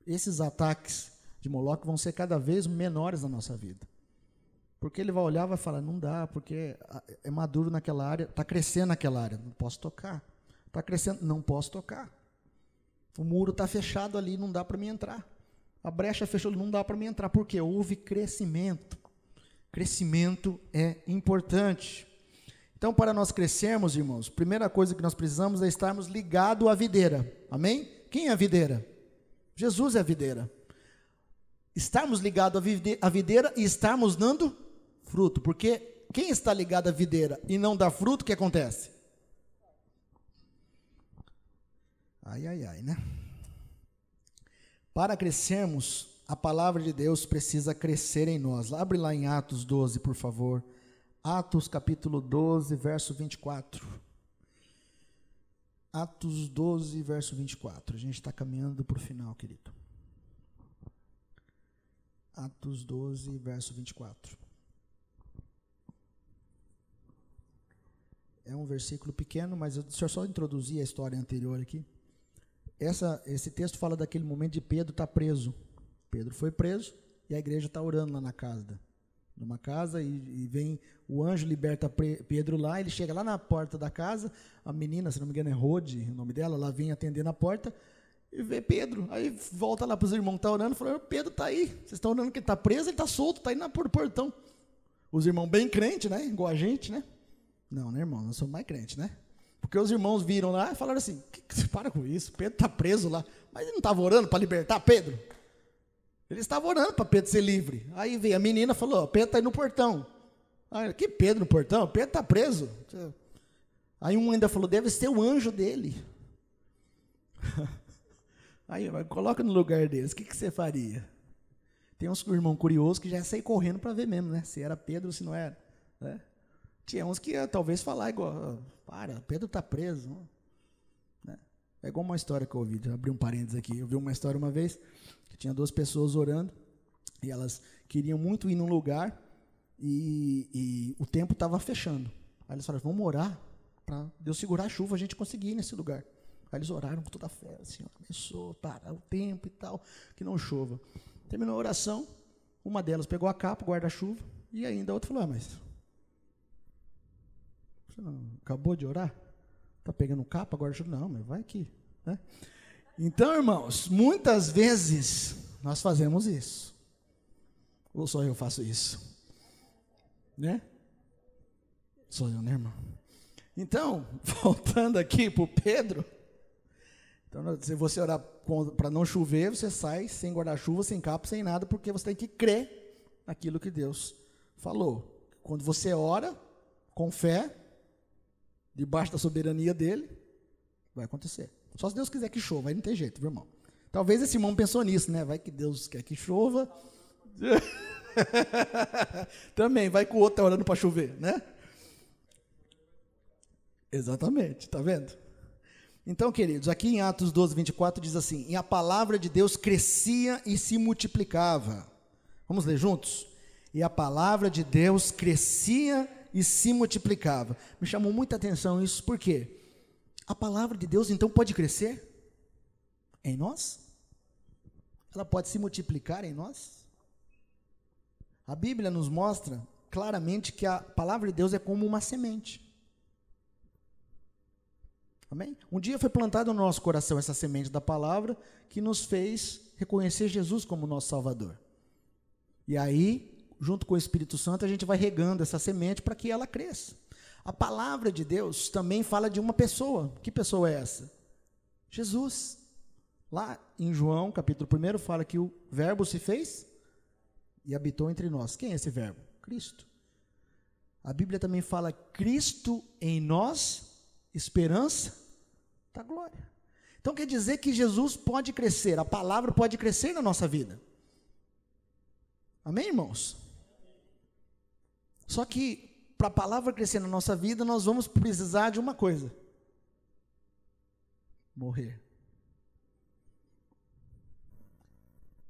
esses ataques de Moloque vão ser cada vez menores na nossa vida. Porque ele vai olhar e vai falar, não dá, porque é maduro naquela área, está crescendo naquela área, não posso tocar. Está crescendo, não posso tocar. O muro está fechado ali, não dá para mim entrar. A brecha fechou, não dá para mim entrar, porque houve crescimento. Crescimento é importante. Então, para nós crescermos, irmãos, primeira coisa que nós precisamos é estarmos ligados à videira. Amém? Quem é a videira? Jesus é a videira. Estarmos ligados à videira e estarmos dando fruto. Porque quem está ligado à videira e não dá fruto, o que acontece? Ai, né? Para crescermos, a palavra de Deus precisa crescer em nós. Abre lá em Atos 12, por favor. Atos capítulo 12, verso 24. Atos 12, verso 24. A gente está caminhando para o final, querido. Atos 12, verso 24. É um versículo pequeno, mas deixa eu só introduzir a história anterior aqui. Esse texto fala daquele momento de Pedro estar preso. Pedro foi preso e a igreja está orando lá na casa. Numa casa e vem o anjo, liberta Pedro lá, ele chega lá na porta da casa, a menina, se não me engano é Rode, o nome dela, lá vem atender na porta e vê Pedro, aí volta lá para os irmãos que estão orando e fala, Pedro está aí, vocês estão orando que ele está preso, ele está solto, está aí por portão. Os irmãos bem crentes, né, igual a gente, né? Não, né, irmão, nós somos mais crentes, né? Porque os irmãos viram lá e falaram assim, para com isso, Pedro está preso lá, mas ele não estava orando para libertar Pedro? Ele estava orando para Pedro ser livre. Aí veio a menina e falou, Pedro está aí no portão. Aí, que Pedro no portão? Pedro está preso. Aí um ainda falou, deve ser o anjo dele. Aí, coloca no lugar deles, o que você faria? Tem uns irmão curioso que já saem correndo para ver mesmo, né? Se era Pedro ou se não era. Né? Tinha uns que ia talvez falar igual, Pedro está preso. Né? É igual uma história que eu ouvi, abri um parênteses aqui. Eu vi uma história uma vez, que tinha 2 pessoas orando, e elas queriam muito ir num lugar, e o tempo estava fechando. Aí eles falaram, vamos orar, para Deus segurar a chuva, a gente conseguir ir nesse lugar. Aí eles oraram com toda a fé, Senhor, abençoa, parar o tempo e tal, que não chova. Terminou a oração, uma delas pegou a capa, o guarda-chuva, e ainda a outra falou, mas você não acabou de orar? Está pegando capa, guarda-chuva? Não, mas vai aqui. Né? Então, irmãos, muitas vezes nós fazemos isso. Ou só eu faço isso? Né? Sou eu, né, irmão? Então, voltando aqui para o Pedro, então, se você orar para não chover, você sai sem guarda-chuva, sem capa, sem nada, porque você tem que crer naquilo que Deus falou. Quando você ora com fé, debaixo da soberania dele, vai acontecer. Só se Deus quiser que chova, aí não tem jeito, viu, irmão? Talvez esse irmão pensou nisso, né? Vai que Deus quer que chova. Também, vai que o outro está orando para chover, né? Exatamente, tá vendo? Então, queridos, aqui em Atos 12, 24 diz assim, e a palavra de Deus crescia e se multiplicava. Vamos ler juntos? E a palavra de Deus crescia e se multiplicava. Me chamou muita atenção isso, por quê? A palavra de Deus, então, pode crescer em nós? Ela pode se multiplicar em nós? A Bíblia nos mostra claramente que a palavra de Deus é como uma semente. Amém? Um dia foi plantada no nosso coração essa semente da palavra que nos fez reconhecer Jesus como nosso Salvador. E aí, junto com o Espírito Santo, a gente vai regando essa semente para que ela cresça. A palavra de Deus também fala de uma pessoa. Que pessoa é essa? Jesus. Lá em João, capítulo 1, fala que o Verbo se fez e habitou entre nós. Quem é esse Verbo? Cristo. A Bíblia também fala Cristo em nós, esperança da glória. Então quer dizer que Jesus pode crescer, a palavra pode crescer na nossa vida. Amém, irmãos? Só que para a palavra crescer na nossa vida, nós vamos precisar de uma coisa: morrer.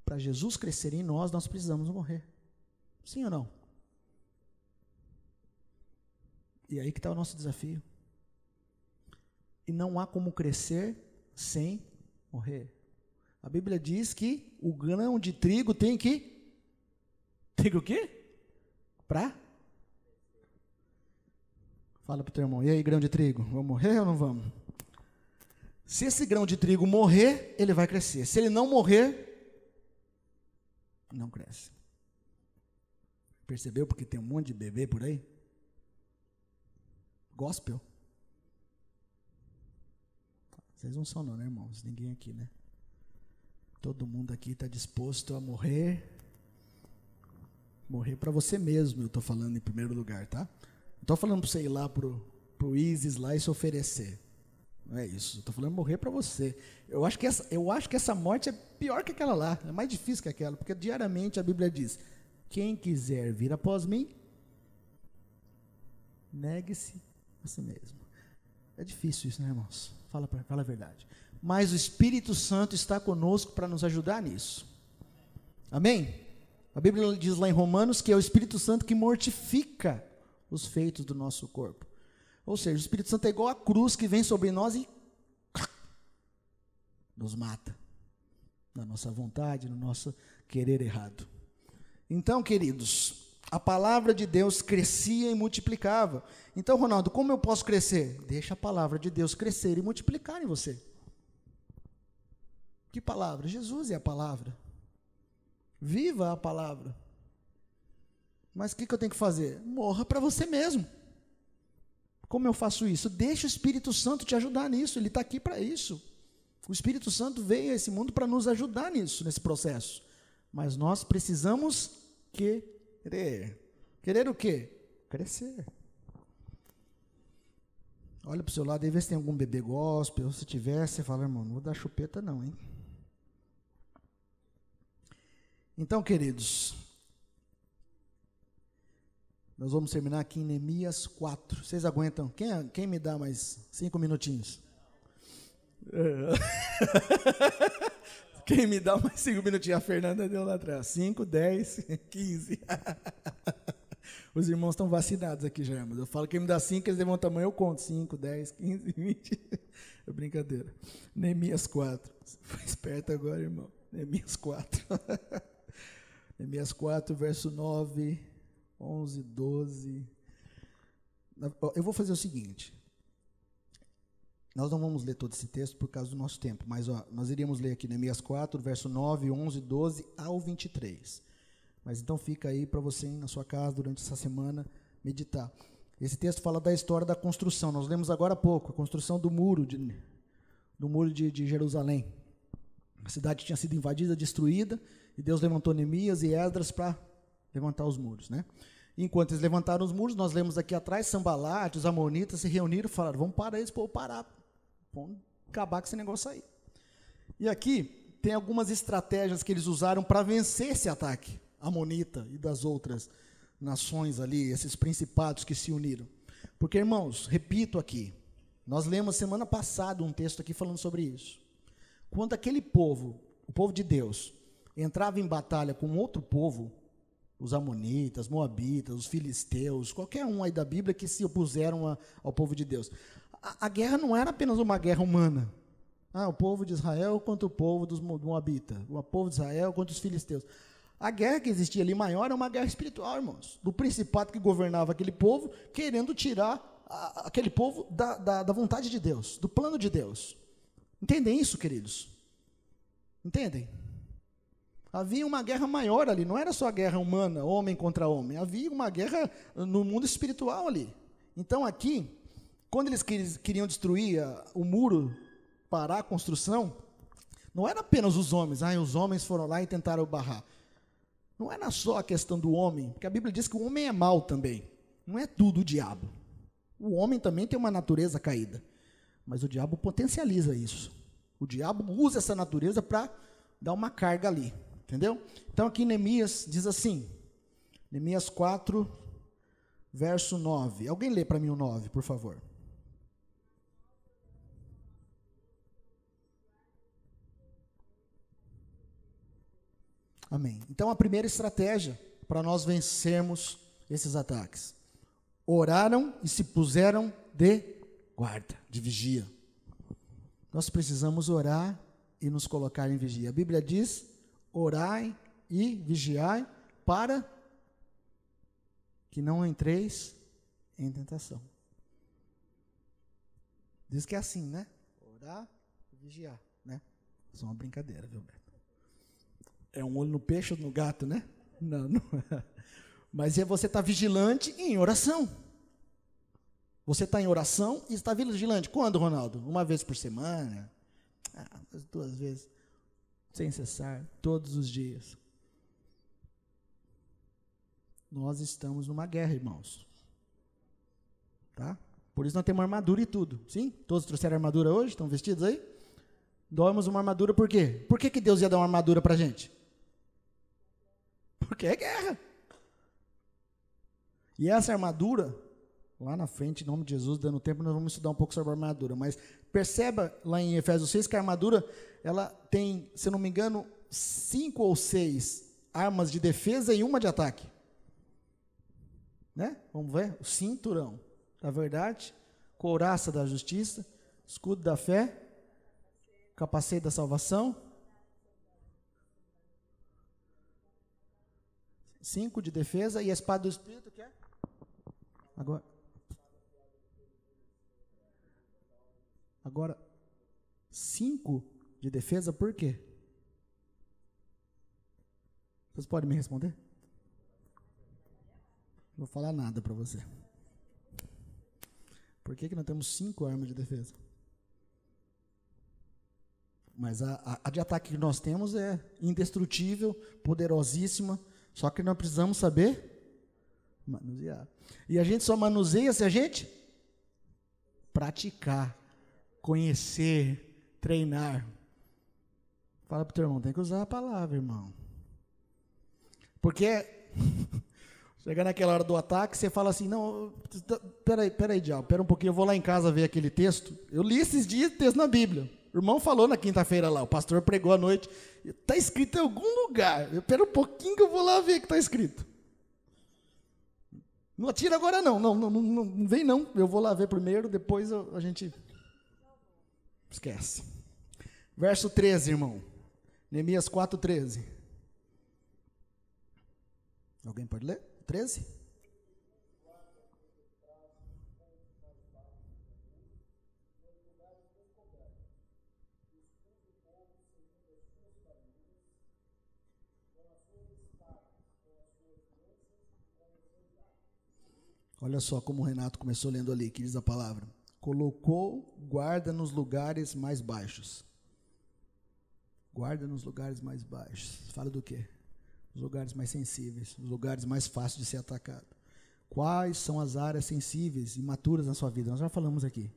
Para Jesus crescer em nós, nós precisamos morrer. Sim ou não? E aí que está o nosso desafio. E não há como crescer sem morrer. A Bíblia diz que o grão de trigo tem que... Tem o quê? Fala para o teu irmão, e aí, grão de trigo, vamos morrer ou não vamos? Se esse grão de trigo morrer, ele vai crescer. Se ele não morrer, não cresce. Percebeu porque tem um monte de bebê por aí? Gospel. Vocês não são não, né, irmãos? Ninguém aqui, né? Todo mundo aqui está disposto a morrer. Morrer para você mesmo, eu estou falando em primeiro lugar, tá? Não estou falando para você ir lá pro ISIS lá e se oferecer. Não é isso. Estou falando morrer para você. Eu acho que essa morte é pior que aquela lá. É mais difícil que aquela, porque diariamente a Bíblia diz: quem quiser vir após mim, negue-se a si mesmo. É difícil isso, né, irmãos? Fala a verdade. Mas o Espírito Santo está conosco para nos ajudar nisso. Amém? A Bíblia diz lá em Romanos que é o Espírito Santo que mortifica os feitos do nosso corpo. Ou seja, o Espírito Santo é igual a cruz que vem sobre nós e nos mata. Na nossa vontade, no nosso querer errado. Então, queridos, a palavra de Deus crescia e multiplicava. Então, Ronaldo, como eu posso crescer? Deixa a palavra de Deus crescer e multiplicar em você. Que palavra? Jesus é a palavra. Viva a palavra. Mas o que eu tenho que fazer? Morra para você mesmo. Como eu faço isso? Deixa o Espírito Santo te ajudar nisso. Ele está aqui para isso. O Espírito Santo veio a esse mundo para nos ajudar nisso, nesse processo. Mas nós precisamos querer. Querer o quê? Crescer. Olha para o seu lado e vê se tem algum bebê gospel. Se tiver, você fala, irmão, não vou dar chupeta não, hein? Então, queridos, nós vamos terminar aqui em Neemias 4. Vocês aguentam? Quem me dá mais 5 minutinhos? Quem me dá mais 5 minutinhos? A Fernanda deu lá atrás. 5, 10, 15. Os irmãos estão vacinados aqui já, mas eu falo que quem me dá 5, eles levantam a mão, eu conto. 5, 10, 15, 20. É brincadeira. Neemias 4. Você foi esperto agora, irmão. Neemias 4. Neemias 4, verso 9, 11, 12. Eu vou fazer o seguinte. Nós não vamos ler todo esse texto por causa do nosso tempo, mas nós iríamos ler aqui Neemias 4, verso 9, 11, 12 ao 23. Mas então fica aí para você, na sua casa, durante essa semana, meditar. Esse texto fala da história da construção. Nós lemos agora há pouco, a construção do muro de Jerusalém. A cidade tinha sido invadida, destruída, e Deus levantou Neemias e Esdras para levantar os muros, né? Enquanto eles levantaram os muros, nós lemos aqui atrás, Sambalate, os amonitas se reuniram e falaram, vamos parar esse povo parar, vamos acabar com esse negócio aí. E aqui tem algumas estratégias que eles usaram para vencer esse ataque amonita e das outras nações ali, esses principados que se uniram. Porque, irmãos, repito aqui, nós lemos semana passada um texto aqui falando sobre isso. Quando aquele povo, o povo de Deus, entrava em batalha com outro povo, os amonitas, moabitas, os filisteus, qualquer um aí da Bíblia que se opuseram ao povo de Deus. A guerra não era apenas uma guerra humana. O povo de Israel contra o povo dos moabitas, o povo de Israel contra os filisteus. A guerra que existia ali maior é uma guerra espiritual, irmãos, do principado que governava aquele povo, querendo tirar aquele povo da vontade de Deus, do plano de Deus. Entendem isso, queridos? Entendem? Havia uma guerra maior ali, não era só a guerra humana, homem contra homem, havia uma guerra no mundo espiritual ali. Então aqui, quando eles queriam destruir o muro, parar a construção, não era apenas os homens, os homens foram lá e tentaram barrar. Não era só a questão do homem, porque a Bíblia diz que o homem é mau também, não é tudo o diabo. O homem também tem uma natureza caída, mas o diabo potencializa isso. O diabo usa essa natureza para dar uma carga ali. Entendeu? Então aqui Neemias diz assim, Neemias 4, verso 9. Alguém lê para mim o 9, por favor. Amém. Então a primeira estratégia para nós vencermos esses ataques. Oraram e se puseram de guarda, de vigia. Nós precisamos orar e nos colocar em vigia. A Bíblia diz: orai e vigiai para que não entreis em tentação. Diz que é assim, né? Orar e vigiar, né? Isso é uma brincadeira, viu, Beto? É um olho no peixe ou no gato, né? Não. Mas você está vigilante em oração. Você está em oração e está vigilante. Quando, Ronaldo? Uma vez por semana? 2 vezes. Sem cessar, todos os dias. Nós estamos numa guerra, irmãos. Tá? Por isso nós temos armadura e tudo. Sim? Todos trouxeram armadura hoje? Estão vestidos aí? Damos uma armadura por quê? Por que Deus ia dar uma armadura para a gente? Porque é guerra. E essa armadura, lá na frente, em nome de Jesus, dando tempo, nós vamos estudar um pouco sobre a armadura. Mas perceba lá em Efésios 6 que a armadura, ela tem, se eu não me engano, 5 ou 6 armas de defesa e uma de ataque. Né? Vamos ver? O cinturão da verdade, couraça da justiça, escudo da fé, capacete da salvação, 5 de defesa e a espada do Espírito, que é? Agora, 5 de defesa, por quê? Vocês podem me responder? Não vou falar nada para você. Por que nós temos 5 armas de defesa? Mas a de ataque que nós temos é indestrutível, poderosíssima, só que nós precisamos saber manusear. E a gente só manuseia se a gente praticar, conhecer, treinar. Fala para o teu irmão, tem que usar a palavra, irmão. Porque chega naquela hora do ataque, você fala assim, não, peraí, diabo, pera um pouquinho, eu vou lá em casa ver aquele texto. Eu li esses dias texto na Bíblia. O irmão falou na quinta-feira lá, o pastor pregou à noite, está escrito em algum lugar. Pera um pouquinho que eu vou lá ver o que está escrito. Não atira agora não vem não. Eu vou lá ver primeiro, depois a gente esquece. Verso 13, irmão. Neemias 4:13. Alguém pode ler? 13? Olha só como o Renato começou lendo ali, que diz a palavra. Colocou guarda nos lugares mais baixos. Guarda nos lugares mais baixos. Fala do quê? Os lugares mais sensíveis, os lugares mais fáceis de ser atacado. Quais são as áreas sensíveis e maturas na sua vida? Nós já falamos aqui.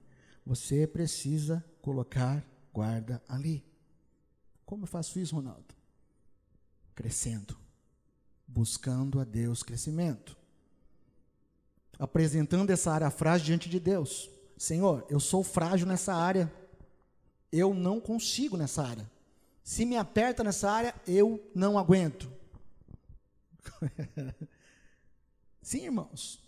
Você precisa colocar guarda ali. Como eu faço isso, Ronaldo? Crescendo. Buscando a Deus crescimento. Apresentando essa área frágil diante de Deus. Senhor, eu sou frágil nessa área. Eu não consigo nessa área. Se me aperta nessa área, eu não aguento. Sim, irmãos.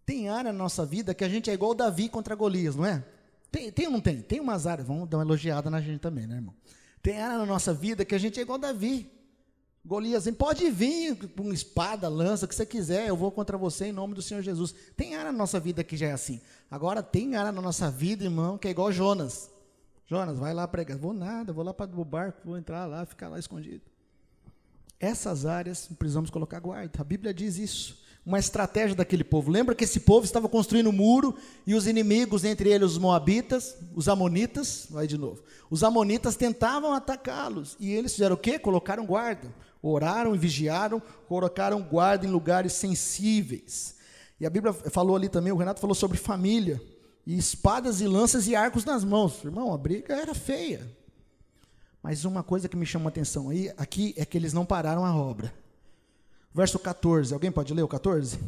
Tem área na nossa vida que a gente é igual Davi contra Golias, não é? Tem ou não tem? Tem umas áreas, vamos dar uma elogiada na gente também, né, irmão? Tem área na nossa vida que a gente é igual Davi. Golias, pode vir com espada, lança, o que você quiser, eu vou contra você em nome do Senhor Jesus. Tem área na nossa vida que já é assim. Agora tem área na nossa vida, irmão, que é igual Jonas. Jonas, vai lá pregar. Vou nada, vou lá para o barco, vou entrar lá, ficar lá escondido. Essas áreas precisamos colocar guarda. A Bíblia diz isso. Uma estratégia daquele povo. Lembra que esse povo estava construindo um muro e os inimigos, entre eles os moabitas, os amonitas, vai de novo. Os amonitas tentavam atacá-los e eles fizeram o quê? Colocaram guarda. Oraram e vigiaram, colocaram guarda em lugares sensíveis. E a Bíblia falou ali também, o Renato falou sobre família, e espadas e lanças e arcos nas mãos. Irmão, a briga era feia. Mas uma coisa que me chama a atenção aí, aqui é que eles não pararam a obra. Verso 14, alguém pode ler o 14?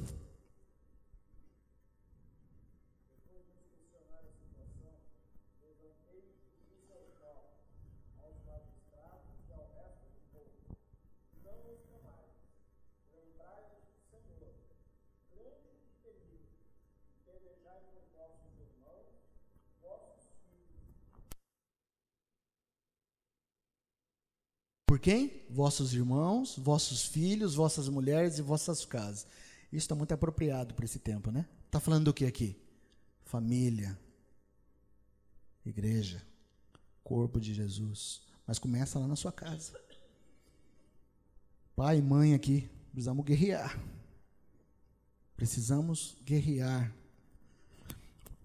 Por quem? Vossos irmãos, vossos filhos, vossas mulheres e vossas casas. Isso está muito apropriado para esse tempo, né? Está falando do que aqui? Família, igreja, corpo de Jesus. Mas começa lá na sua casa. Pai e mãe aqui, precisamos guerrear. Precisamos guerrear.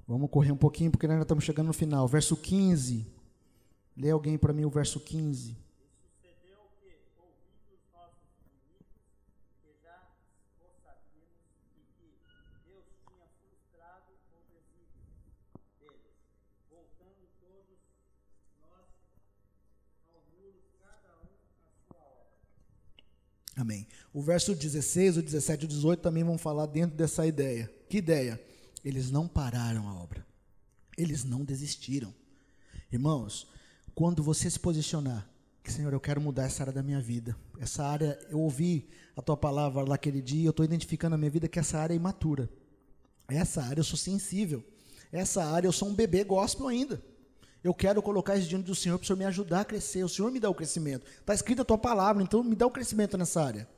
Vamos correr um pouquinho, porque nós já estamos chegando no final. Verso 15. Lê alguém para mim o verso 15. Amém. O verso 16, o 17 e o 18 também vão falar dentro dessa ideia. Que ideia? Eles não pararam a obra. Eles não desistiram. Irmãos, quando você se posicionar, que Senhor, eu quero mudar essa área da minha vida. Essa área, eu ouvi a tua palavra lá aquele dia, eu estou identificando na minha vida que essa área é imatura. Essa área eu sou sensível. Essa área eu sou um bebê gospel ainda. Eu quero colocar isso diante do Senhor para o Senhor me ajudar a crescer. O Senhor me dá o crescimento. Está escrita a tua palavra, então me dá o crescimento nessa área.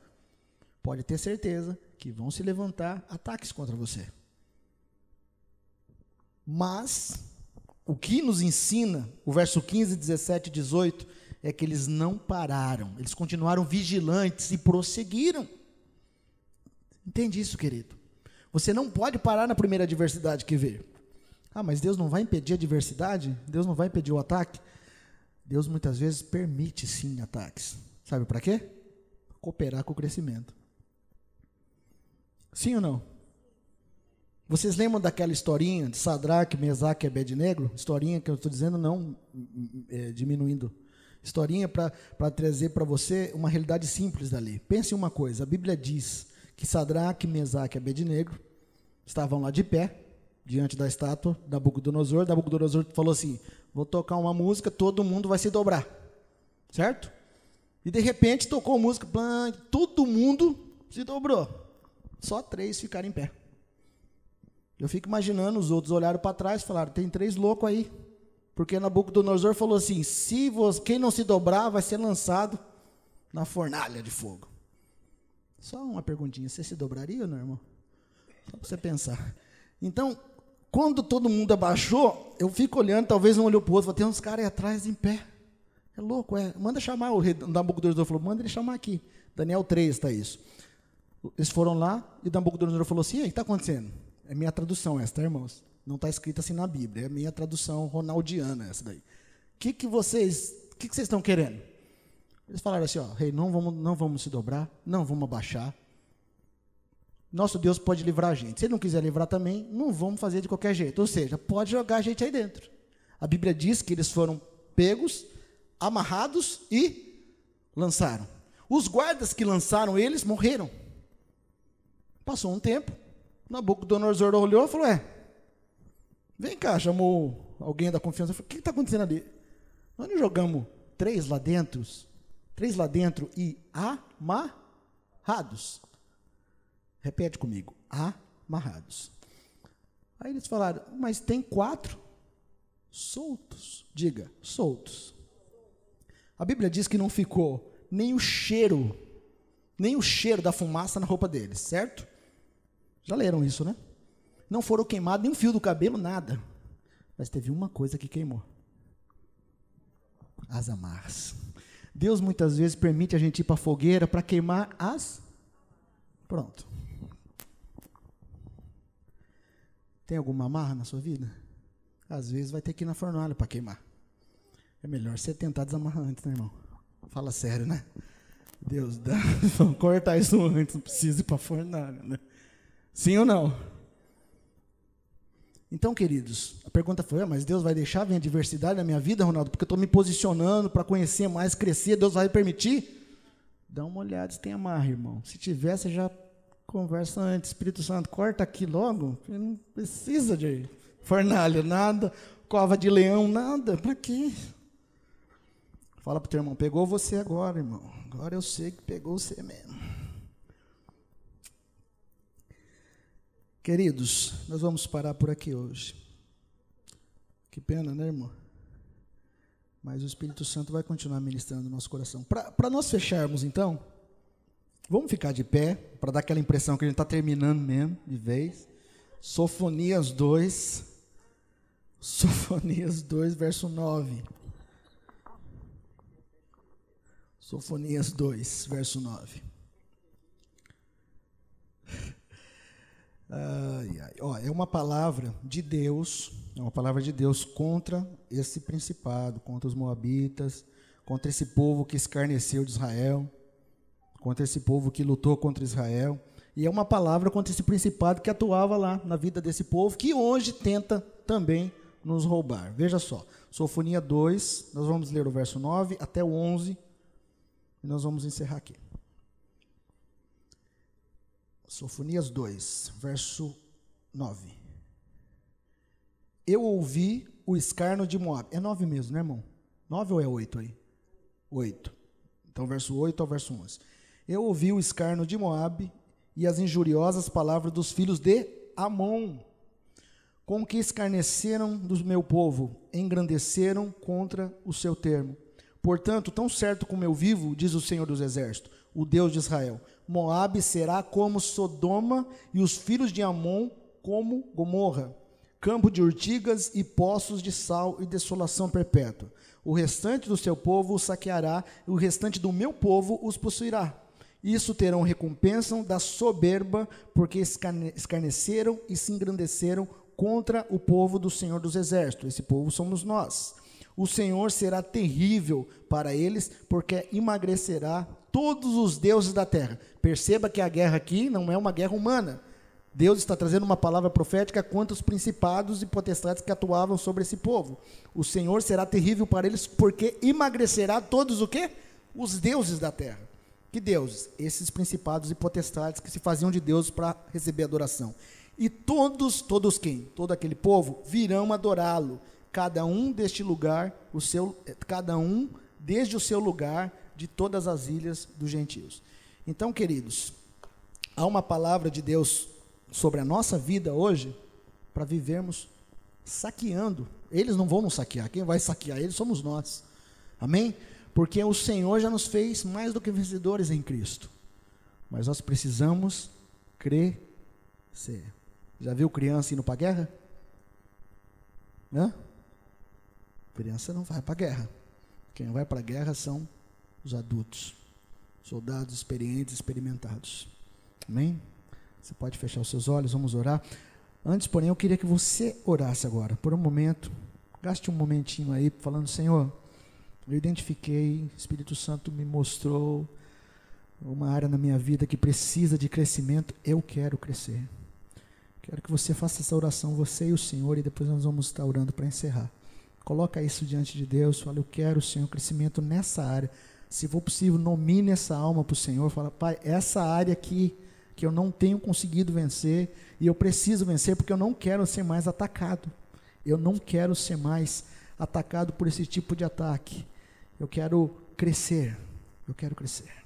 Pode ter certeza que vão se levantar ataques contra você. Mas, o que nos ensina, o verso 15, 17 e 18, é que eles não pararam. Eles continuaram vigilantes e prosseguiram. Entende isso, querido? Você não pode parar na primeira adversidade que vê. Ah, mas Deus não vai impedir a adversidade? Deus não vai impedir o ataque? Deus muitas vezes permite sim ataques. Sabe para quê? Cooperar com o crescimento. Sim ou não? Vocês lembram daquela historinha de Sadraque, Mesaque e Abednego? Historinha que eu estou dizendo não diminuindo. Historinha para trazer para você uma realidade simples dali. Pense em uma coisa, a Bíblia diz que Sadraque, Mesaque e Abednego estavam lá de pé, diante da estátua da Nabucodonosor. Nabucodonosor falou assim, vou tocar uma música, todo mundo vai se dobrar, certo? E de repente tocou a música, todo mundo se dobrou, só 3 ficaram em pé. Eu fico imaginando, os outros olharam para trás e falaram, tem 3 loucos aí, porque Nabucodonosor falou assim, quem não se dobrar vai ser lançado na fornalha de fogo. Só uma perguntinha, você se dobraria ou não, irmão? Só para você pensar. Então, quando todo mundo abaixou, eu fico olhando, talvez um olhou para o outro, tem uns caras aí atrás em pé. É louco, é. Manda chamar, o rei Nabucodonosor falou, manda ele chamar aqui. Daniel 3 está isso. Eles foram lá e Nabucodonosor falou assim, e aí, o que está acontecendo? É minha tradução essa, tá, irmãos? Não está escrito assim na Bíblia, é minha tradução ronaldiana essa daí. O que vocês estão querendo? Eles falaram assim, ó, rei, não vamos se dobrar, não vamos abaixar. Nosso Deus pode livrar a gente. Se ele não quiser livrar também, não vamos fazer de qualquer jeito. Ou seja, pode jogar a gente aí dentro. A Bíblia diz que eles foram pegos, amarrados e lançaram. Os guardas que lançaram eles morreram. Passou um tempo, Nabucodonosor olhou e falou, vem cá, chamou alguém da confiança, falou, o que está acontecendo ali? Nós não jogamos 3 lá dentro e amarrados. Repete comigo, amarrados. Aí eles falaram, mas tem 4 soltos. Diga, soltos. A Bíblia diz que não ficou nem o cheiro da fumaça na roupa deles, certo? Já leram isso, né? Não foram queimados nem um fio do cabelo, nada. Mas teve uma coisa que queimou. As amarras. Deus muitas vezes permite a gente ir para a fogueira para queimar as... Pronto. Tem alguma amarra na sua vida? Às vezes vai ter que ir na fornalha para queimar. É melhor você tentar desamarrar antes, né, irmão? Fala sério, né? Deus dá. Vamos cortar isso antes, não precisa ir para a fornalha, né? Sim ou não? Então, queridos, a pergunta foi, mas Deus vai deixar vir adversidade na minha vida, Ronaldo? Porque eu estou me posicionando para conhecer mais, crescer, Deus vai permitir? Dá uma olhada se tem amarra, irmão. Se tiver, você já conversa antes, Espírito Santo, corta aqui logo, não precisa de fornalha, nada, cova de leão, nada, para quê? Fala para o teu irmão, pegou você agora, irmão, agora eu sei que pegou você mesmo. Queridos, nós vamos parar por aqui hoje. Que pena, né, irmão? Mas o Espírito Santo vai continuar ministrando no nosso coração. Para nós fecharmos, então, vamos ficar de pé, para dar aquela impressão que a gente está terminando mesmo, de vez. Sofonias 2, verso 9. Sofonias 2, verso 9. É uma palavra de Deus, contra esse principado, contra os moabitas, contra esse povo que escarneceu de Israel, contra esse povo que lutou contra Israel, e é uma palavra contra esse principado que atuava lá na vida desse povo, que hoje tenta também nos roubar. Veja só, Sofonia 2, nós vamos ler o verso 9 até o 11, e nós vamos encerrar aqui. Sofonias 2, verso 9. Eu ouvi o escárnio de Moabe. É 9 mesmo, né, irmão? 9 ou é 8 aí? 8. Então, verso 8 ao verso 11. Eu ouvi o escárnio de Moabe e as injuriosas palavras dos filhos de Amon, com que escarneceram do meu povo, engrandeceram contra o seu termo. Portanto, tão certo como eu vivo, diz o Senhor dos Exércitos, o Deus de Israel, Moabe será como Sodoma e os filhos de Amon como Gomorra, campo de urtigas e poços de sal e desolação perpétua. O restante do seu povo os saqueará e o restante do meu povo os possuirá. Isso terão recompensa da soberba, porque escarneceram e se engrandeceram contra o povo do Senhor dos Exércitos. Esse povo somos nós. O Senhor será terrível para eles, porque emagrecerá todos os deuses da terra. Perceba que a guerra aqui não é uma guerra humana. Deus está trazendo uma palavra profética quanto aos principados e potestades que atuavam sobre esse povo. O Senhor será terrível para eles, porque emagrecerá todos o quê? Os deuses da terra. Que deuses? Esses principados e potestades que se faziam de Deus para receber adoração. E todos quem? Todo aquele povo virão adorá-lo, cada um desde o seu lugar de todas as ilhas dos gentios. Então, queridos, há uma palavra de Deus sobre a nossa vida hoje, para vivermos saqueando. Eles não vão nos saquear, quem vai saquear eles somos nós, amém? Porque o Senhor já nos fez mais do que vencedores em Cristo, mas nós precisamos crescer. Já viu criança indo para a guerra? Criança não vai para a guerra, quem vai para a guerra são os adultos, soldados experientes, experimentados, amém? Você pode fechar os seus olhos, vamos orar. Antes, porém, eu queria que você orasse agora, por um momento, gaste um momentinho aí, falando: Senhor, eu identifiquei, Espírito Santo me mostrou uma área na minha vida que precisa de crescimento, eu quero crescer. Quero que você faça essa oração, você e o Senhor, e depois nós vamos estar orando para encerrar. Coloca isso diante de Deus, fala: eu quero, Senhor, crescimento nessa área. Se for possível, nomine essa alma para o Senhor, fala: Pai, essa área aqui, que eu não tenho conseguido vencer, e eu preciso vencer, porque eu não quero ser mais atacado, eu não quero ser mais atacado por esse tipo de ataque, eu quero crescer, eu quero crescer.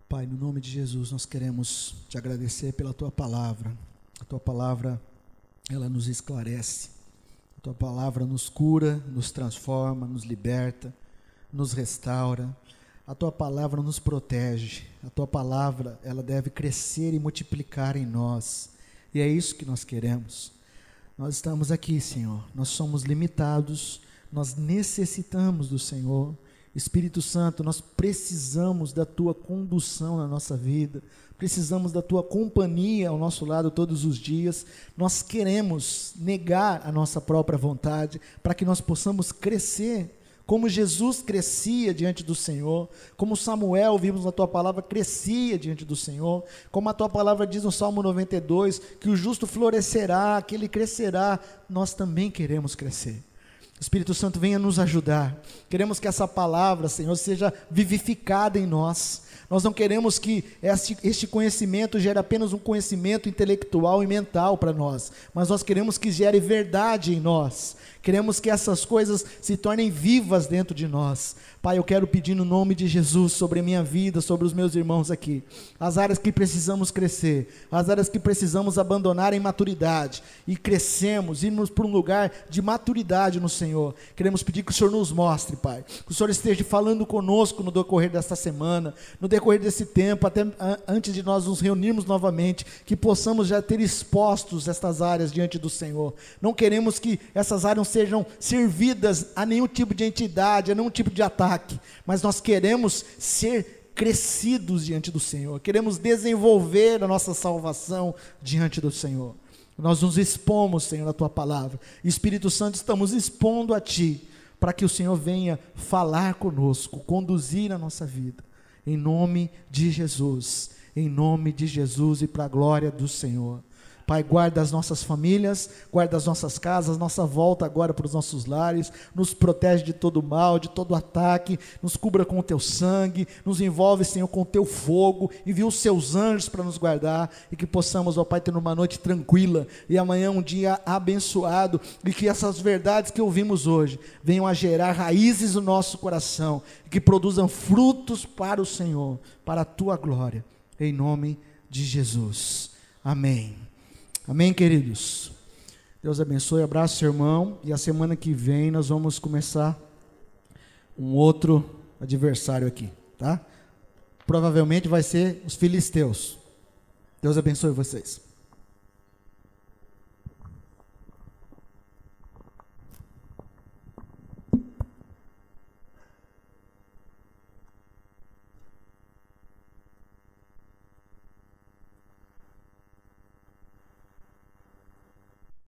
Pai, no nome de Jesus, nós queremos te agradecer pela Tua palavra. A Tua palavra, ela nos esclarece. A Tua palavra nos cura, nos transforma, nos liberta, nos restaura. A Tua palavra nos protege. A Tua palavra, ela deve crescer e multiplicar em nós. E é isso que nós queremos. Nós estamos aqui, Senhor. Nós somos limitados, nós necessitamos do Senhor. Espírito Santo, nós precisamos da Tua condução na nossa vida, precisamos da Tua companhia ao nosso lado todos os dias. Nós queremos negar a nossa própria vontade, para que nós possamos crescer, como Jesus crescia diante do Senhor, como Samuel, vimos na Tua palavra, crescia diante do Senhor, como a Tua palavra diz no Salmo 92, que o justo florescerá, que ele crescerá. Nós também queremos crescer. Espírito Santo, venha nos ajudar. Queremos que essa palavra, Senhor, seja vivificada em nós. Nós não queremos que este conhecimento gere apenas um conhecimento intelectual e mental para nós, mas nós queremos que gere verdade em nós. Queremos que essas coisas se tornem vivas dentro de nós. Pai, eu quero pedir no nome de Jesus sobre a minha vida, sobre os meus irmãos aqui, as áreas que precisamos crescer, as áreas que precisamos abandonar em maturidade, e crescemos, irmos para um lugar de maturidade no Senhor. Queremos pedir que o Senhor nos mostre, Pai, que o Senhor esteja falando conosco no decorrer desta semana, no decorrer desse tempo, até antes de nós nos reunirmos novamente, que possamos já ter expostos estas áreas diante do Senhor. Não queremos que essas áreas sejam servidas a nenhum tipo de entidade, a nenhum tipo de ataque, mas nós queremos ser crescidos diante do Senhor, queremos desenvolver a nossa salvação diante do Senhor. Nós nos expomos, Senhor, na Tua palavra. Espírito Santo, estamos expondo a Ti, para que o Senhor venha falar conosco, conduzir a nossa vida, em nome de Jesus, e para a glória do Senhor. Pai, guarda as nossas famílias, guarda as nossas casas, nossa volta agora para os nossos lares, nos protege de todo mal, de todo ataque, nos cubra com o Teu sangue, nos envolve, Senhor, com o Teu fogo, envia os Seus anjos para nos guardar, e que possamos, ó Pai, ter uma noite tranquila, e amanhã um dia abençoado, e que essas verdades que ouvimos hoje, venham a gerar raízes no nosso coração, e que produzam frutos para o Senhor, para a Tua glória, em nome de Jesus, amém. Amém, queridos? Deus abençoe, abraço seu irmão, e a semana que vem nós vamos começar um outro adversário aqui, tá? Provavelmente vai ser os filisteus. Deus abençoe vocês.